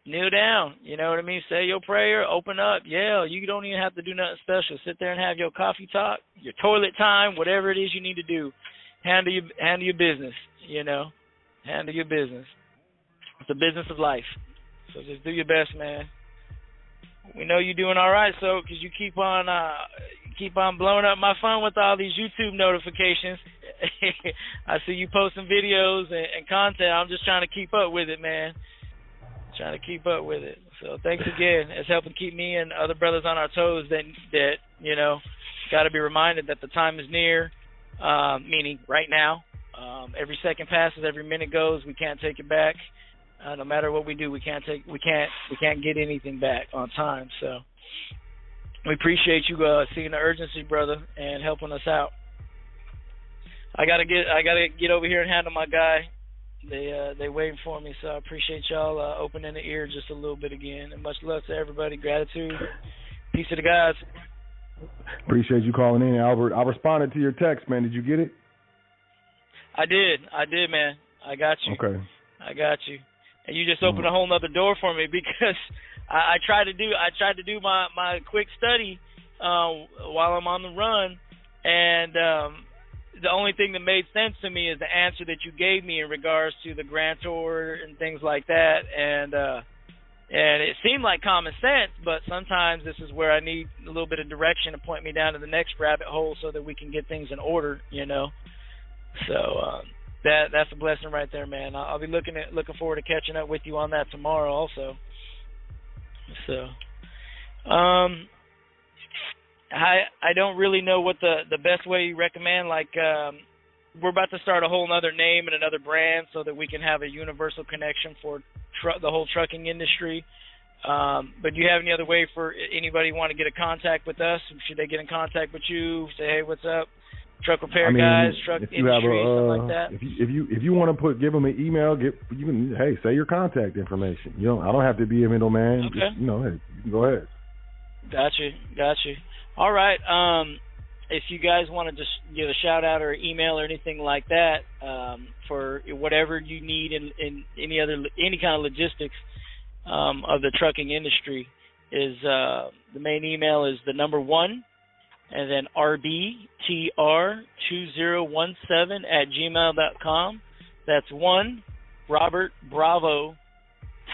Speaker 3: kneel down, you know what I mean? Say your prayer, open up, yell. You don't even have to do nothing special. Sit there and have your coffee talk, your toilet time, whatever it is you need to do. Handle your business, handle your business. It's the business of life. So just do your best, man. We know you're doing all right, so because you keep on blowing up my phone with all these YouTube notifications. I see you posting videos and content. I'm just trying to keep up with it, man. Trying to keep up with it. So thanks again. It's helping keep me and other brothers on our toes that got to be reminded that the time is near, meaning right now. Every second passes, every minute goes. We can't take it back. No matter what we do, we can't get anything back on time. So we appreciate you seeing the urgency, brother, and helping us out. I gotta get over here and handle my guy. They waiting for me, so I appreciate y'all opening the ear just a little bit again. And much love to everybody. Gratitude. Peace to the guys.
Speaker 1: Appreciate you calling in, Albert. I responded to your text, man. Did you get it?
Speaker 3: I did, man. I got you.
Speaker 1: Okay.
Speaker 3: I got you. And you just opened a whole nother door for me, because I tried to do my quick study while I'm on the run, and the only thing that made sense to me is the answer that you gave me in regards to the grantor and things like that, and it seemed like common sense, but sometimes this is where I need a little bit of direction to point me down to the next rabbit hole so that we can get things in order, you know. So that's a blessing right there, man. I'll be looking forward to catching up with you on that tomorrow also. So I don't really know what the best way you recommend. Like, we're about to start a whole other name and another brand so that we can have a universal connection for the whole trucking industry. But do you have any other way for anybody want to get in contact with us? Should they get in contact with you? Say, hey, what's up? Truck repair guys, truck industry, something like that.
Speaker 1: If you want to give them an email, say your contact information. I don't have to be a middleman.
Speaker 3: Okay.
Speaker 1: Just, hey, you can go ahead.
Speaker 3: Got you. All right. If you guys want to just give a shout out or email or anything like that, for whatever you need in any kind of logistics of the trucking industry, is the main email is the number 1 and then rbtr2017 @gmail.com. That's 1 Robert Bravo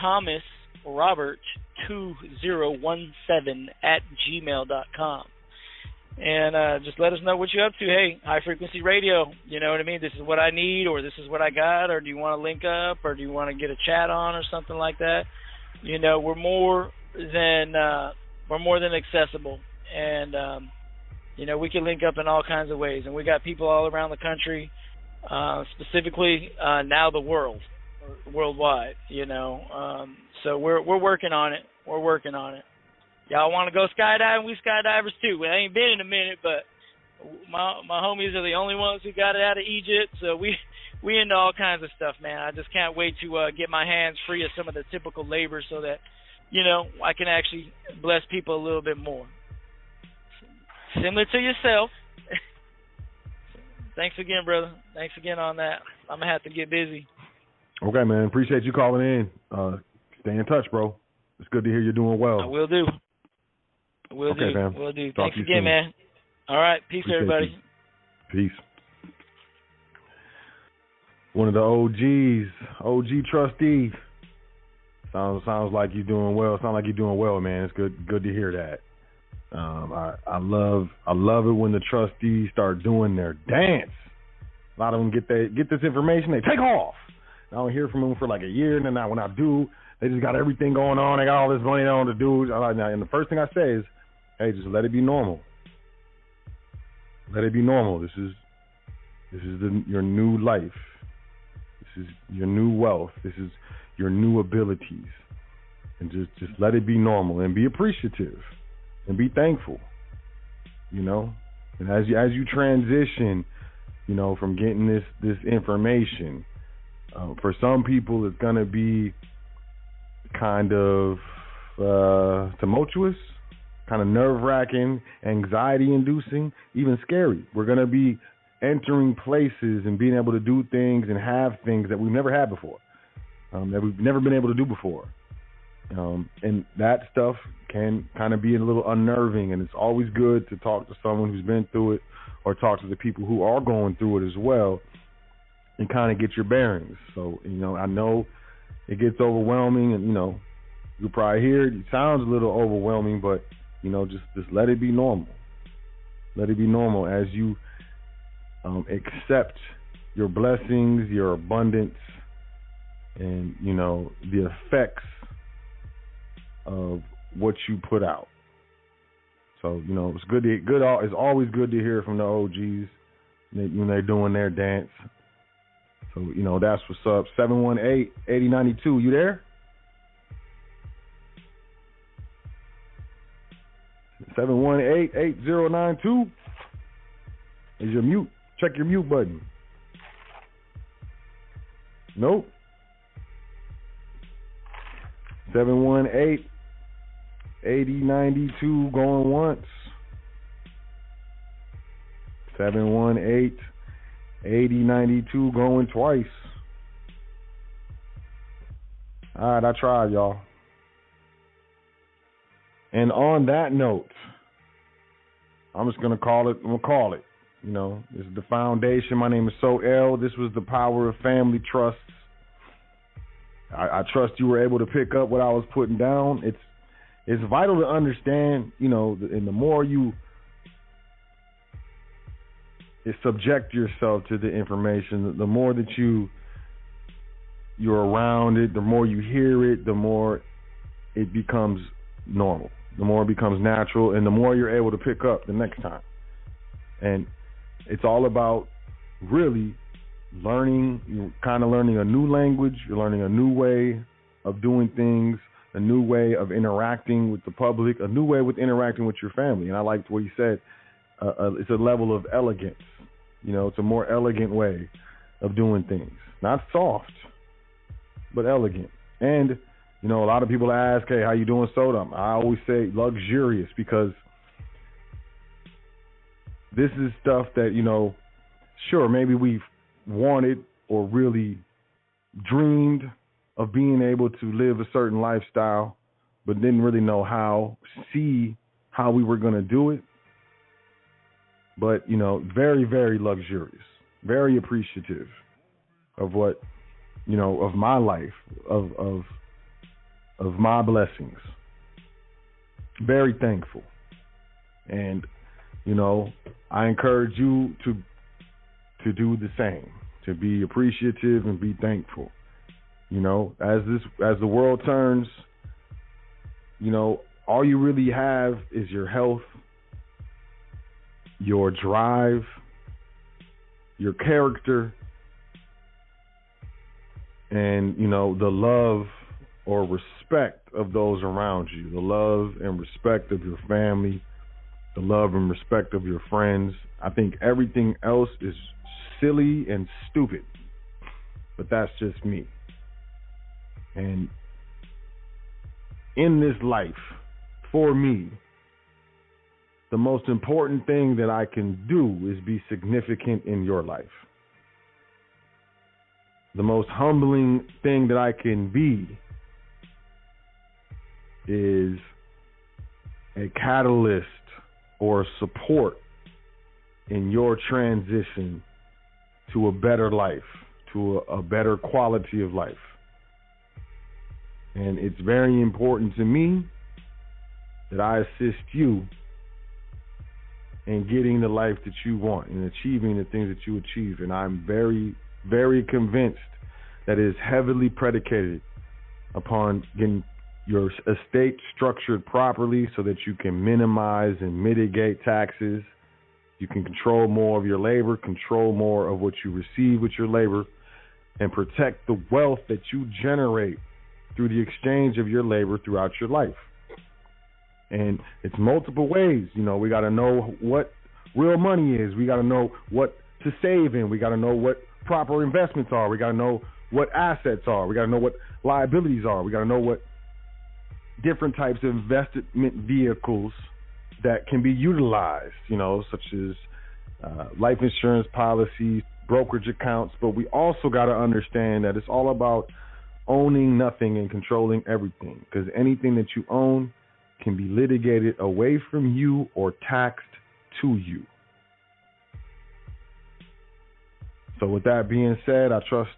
Speaker 3: Thomas Robert 2017 @gmail.com. And just let us know what you're up to. Hey, High Frequency Radio, you know what I mean? This is what I need, or this is what I got, or do you want to link up, or do you want to get a chat on, or something like that? We're more than accessible, and we can link up in all kinds of ways. And we got people all around the country, specifically now the world, worldwide. So we're working on it. Y'all want to go skydiving? We skydivers too. I ain't been in a minute, but my homies are the only ones who got it out of Egypt. So we into all kinds of stuff, man. I just can't wait to get my hands free of some of the typical labor so that I can actually bless people a little bit more. Similar to yourself. Thanks again, brother. Thanks again on that. I'm gonna have to get busy.
Speaker 1: Okay, man. Appreciate you calling in. Stay in touch, bro. It's good to hear you're doing well.
Speaker 3: I will do.
Speaker 1: Okay, fam.
Speaker 3: Will do.
Speaker 1: Talk
Speaker 3: Thanks
Speaker 1: to you
Speaker 3: again,
Speaker 1: soon.
Speaker 3: man. All right. Peace,
Speaker 1: Appreciate
Speaker 3: everybody.
Speaker 1: You. Peace. One of the OG trustee. Sounds like you're doing well. Sounds like you're doing well, man. It's good to hear that. I love it when the trustees start doing their dance. A lot of them get this information, they take off. I don't hear from them for like a year, and then when I do, they just got everything going on. They got all this money on to do. And the first thing I say is, hey, just let it be normal. Let it be normal. This is your new life. This is your new wealth. This is your new abilities. And just let it be normal and be appreciative and be thankful. And as you transition, from getting this information, for some people it's gonna be kind of tumultuous, kind of nerve-wracking, anxiety-inducing, even scary. We're going to be entering places and being able to do things and have things that we've never had before, that we've never been able to do before. And that stuff can kind of be a little unnerving, and it's always good to talk to someone who's been through it or talk to the people who are going through it as well and kind of get your bearings. So, I know it gets overwhelming, and you'll probably hear it. It sounds a little overwhelming, but just let it be normal. Let it be normal as you accept your blessings, your abundance, and the effects of what you put out. So it's it's always good to hear from the OGs when they're doing their dance. So, that's what's up. 718-8092. You there? 718-8092. Is your mute? Check your mute button. Nope. 718-8092 going once. 718-8092 going twice. All right, I tried, y'all. And on that note, I'm just going to call it. I'm going to call it. This is the foundation. My name is Sot L. This was the Power of Family Trusts. I trust you were able to pick up what I was putting down. It's vital to understand, and the more you subject yourself to the information, the more that you're around it, the more you hear it, the more it becomes normal, the more it becomes natural, and the more you're able to pick up the next time. And it's all about really learning. You're kind of learning a new language. You're learning a new way of doing things, a new way of interacting with the public, a new way with interacting with your family. And I liked what you said. It's a level of elegance. It's a more elegant way of doing things. Not soft, but elegant. And, a lot of people ask, hey, how you doing, Sot? I always say luxurious, because this is stuff that, sure, maybe we've wanted or really dreamed of being able to live a certain lifestyle, but didn't really know how we were going to do it. But, very, very luxurious, very appreciative of what, of my life, of my blessings. Very thankful. And, I encourage you to do the same, to be appreciative and be thankful. As the world turns, all you really have is your health, your drive, your character, and, the love or respect of those around you, the love and respect of your family, the love and respect of your friends. I think everything else is silly and stupid, but that's just me. And in this life, for me, the most important thing that I can do is be significant in your life. The most humbling thing that I can be is a catalyst or support in your transition to a better life, to a better quality of life. And it's very important to me that I assist you in getting the life that you want and achieving the things that you achieve. And I'm very, very convinced that it is heavily predicated upon getting your estate structured properly so that you can minimize and mitigate taxes. You can control more of your labor, control more of what you receive with your labor, and protect the wealth that you generate through the exchange of your labor throughout your life. And it's multiple ways. We got to know what real money is. We got to know what to save in. We got to know what proper investments are. We got to know what assets are. We got to know what liabilities are. We got to know what different types of investment vehicles that can be utilized, such as life insurance policies, brokerage accounts. But we also got to understand that it's all about owning nothing and controlling everything, because anything that you own can be litigated away from you or taxed to you. So with that being said, I trust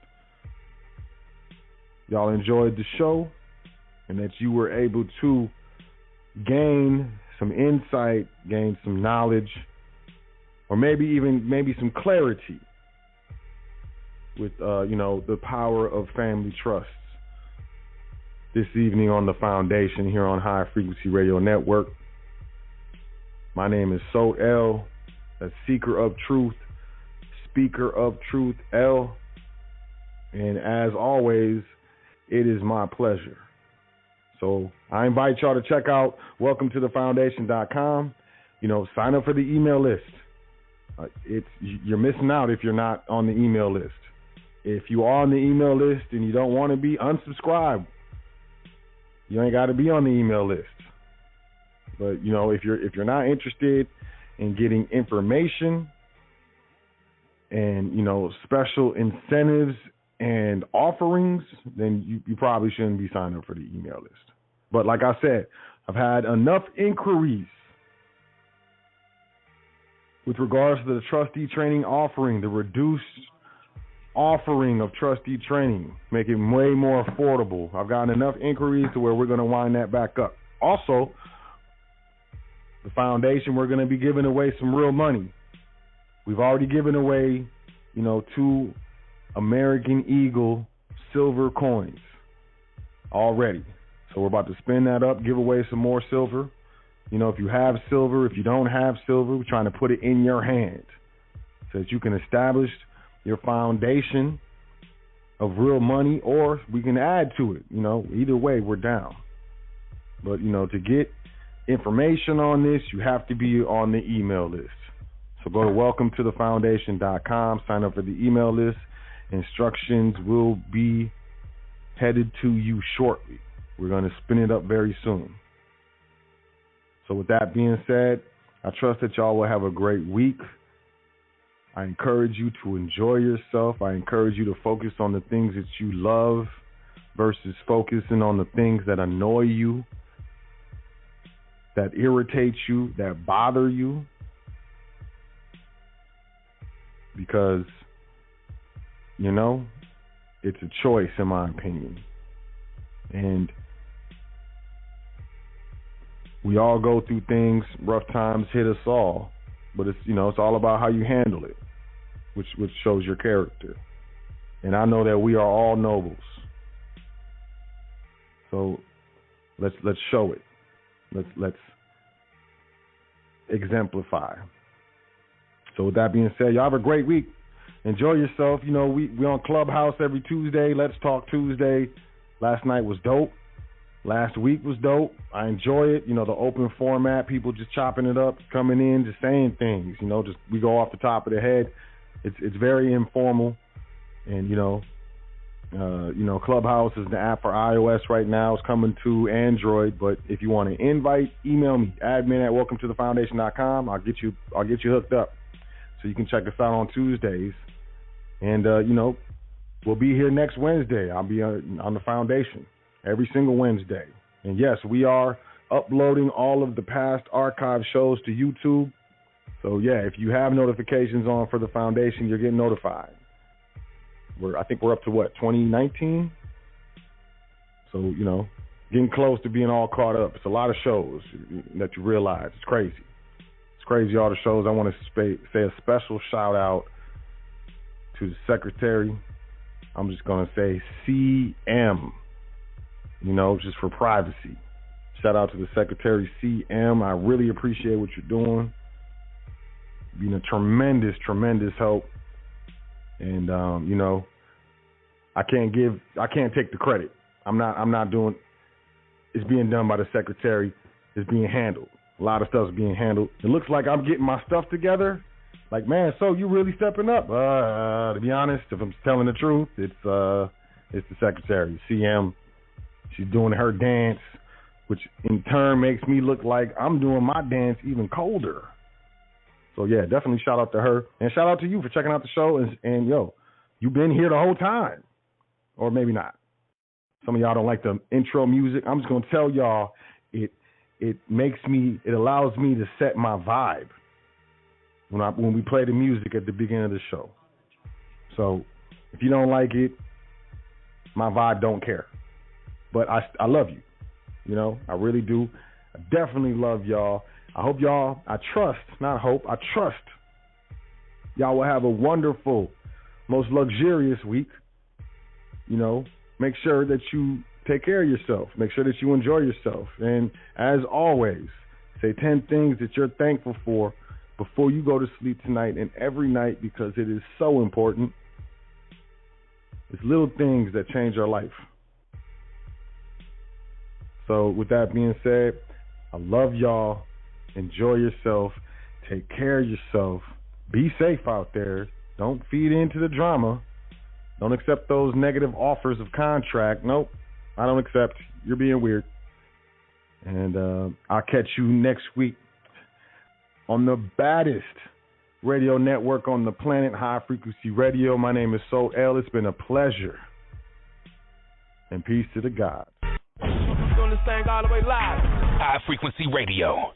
Speaker 1: y'all enjoyed the show and that you were able to gain some insight, gain some knowledge, or maybe some clarity with the power of family trusts this evening on the Foundation here on High Frequency Radio Network. My name is Sot L, a seeker of truth, speaker of truth L. And as always, it is my pleasure. So I invite y'all to check out welcometothefoundation.com. Sign up for the email list. You're missing out if you're not on the email list. If you are on the email list and you don't want to be, unsubscribe. You ain't got to be on the email list. But if you're not interested in getting information and special incentives and offerings, then you probably shouldn't be signed up for the email list. But like I said, I've had enough inquiries with regards to the trustee training offering, the reduced offering of trustee training, make it way more affordable. I've gotten enough inquiries to where we're going to wind that back up. Also, the foundation, we're going to be giving away some real money. We've already given away, 2 American Eagle silver coins already. So we're about to spin that up, give away some more silver. If you have silver, if you don't have silver, we're trying to put it in your hand so that you can establish your foundation of real money, or we can add to it. Either way, we're down. But, to get information on this, you have to be on the email list. So go to welcometothefoundation.com, sign up for the email list. Instructions will be headed to you shortly. We're going to spin it up very soon. So with that being said, I trust that y'all will have a great week. I encourage you to enjoy yourself. I encourage you to focus on the things that you love versus focusing on the things that annoy you, that irritate you, that bother you. Because, it's a choice, in my opinion. And we all go through things, rough times hit us all. But it's all about how you handle it, which shows your character. And I know that we are all nobles. So let's show it. Let's exemplify. So with that being said, y'all have a great week. Enjoy yourself. We on Clubhouse every Tuesday. Let's Talk Tuesday. Last night was dope. Last week was dope. I enjoy it. The open format, people just chopping it up, coming in, just saying things. Just we go off the top of the head. It's very informal, and Clubhouse is the app for iOS right now. It's coming to Android, but if you want to invite, email me, admin@welcometothefoundation.com. I'll get you hooked up, so you can check us out on Tuesdays, and we'll be here next Wednesday. I'll be on the foundation every single Wednesday. And yes, we are uploading all of the past archive shows to YouTube. So yeah, if you have notifications on for the foundation, you're getting notified. I think we're up to 2019? So, getting close to being all caught up. It's a lot of shows that you realize. It's crazy. It's crazy, all the shows. I want to say a special shout out to the secretary. I'm just going to say CM. Just for privacy. Shout out to the Secretary CM. I really appreciate what you're doing. Being a tremendous, tremendous help. And I can't take the credit. I'm not doing. It's being done by the Secretary. It's being handled. A lot of stuff's being handled. It looks like I'm getting my stuff together. Like, man, so you really stepping up? To be honest, if I'm telling the truth, it's the Secretary CM. She's doing her dance, which in turn makes me look like I'm doing my dance even colder. So, yeah, definitely shout out to her. And shout out to you for checking out the show. And you've been here the whole time. Or maybe not. Some of y'all don't like the intro music. I'm just going to tell y'all it allows me to set my vibe when we play the music at the beginning of the show. So, if you don't like it, my vibe don't care. But I love you. I really do. I definitely love y'all. I trust y'all will have a wonderful, most luxurious week. Make sure that you take care of yourself. Make sure that you enjoy yourself. And as always, say 10 things that you're thankful for before you go to sleep tonight and every night, because it is so important. It's little things that change our life. So with that being said, I love y'all. Enjoy yourself. Take care of yourself. Be safe out there. Don't feed into the drama. Don't accept those negative offers of contract. Nope, I don't accept. You're being weird. And I'll catch you next week on the baddest radio network on the planet, High Frequency Radio. My name is Sot. It's been a pleasure. And peace to the gods.
Speaker 2: Doing this thing all the way live. High Frequency Radio.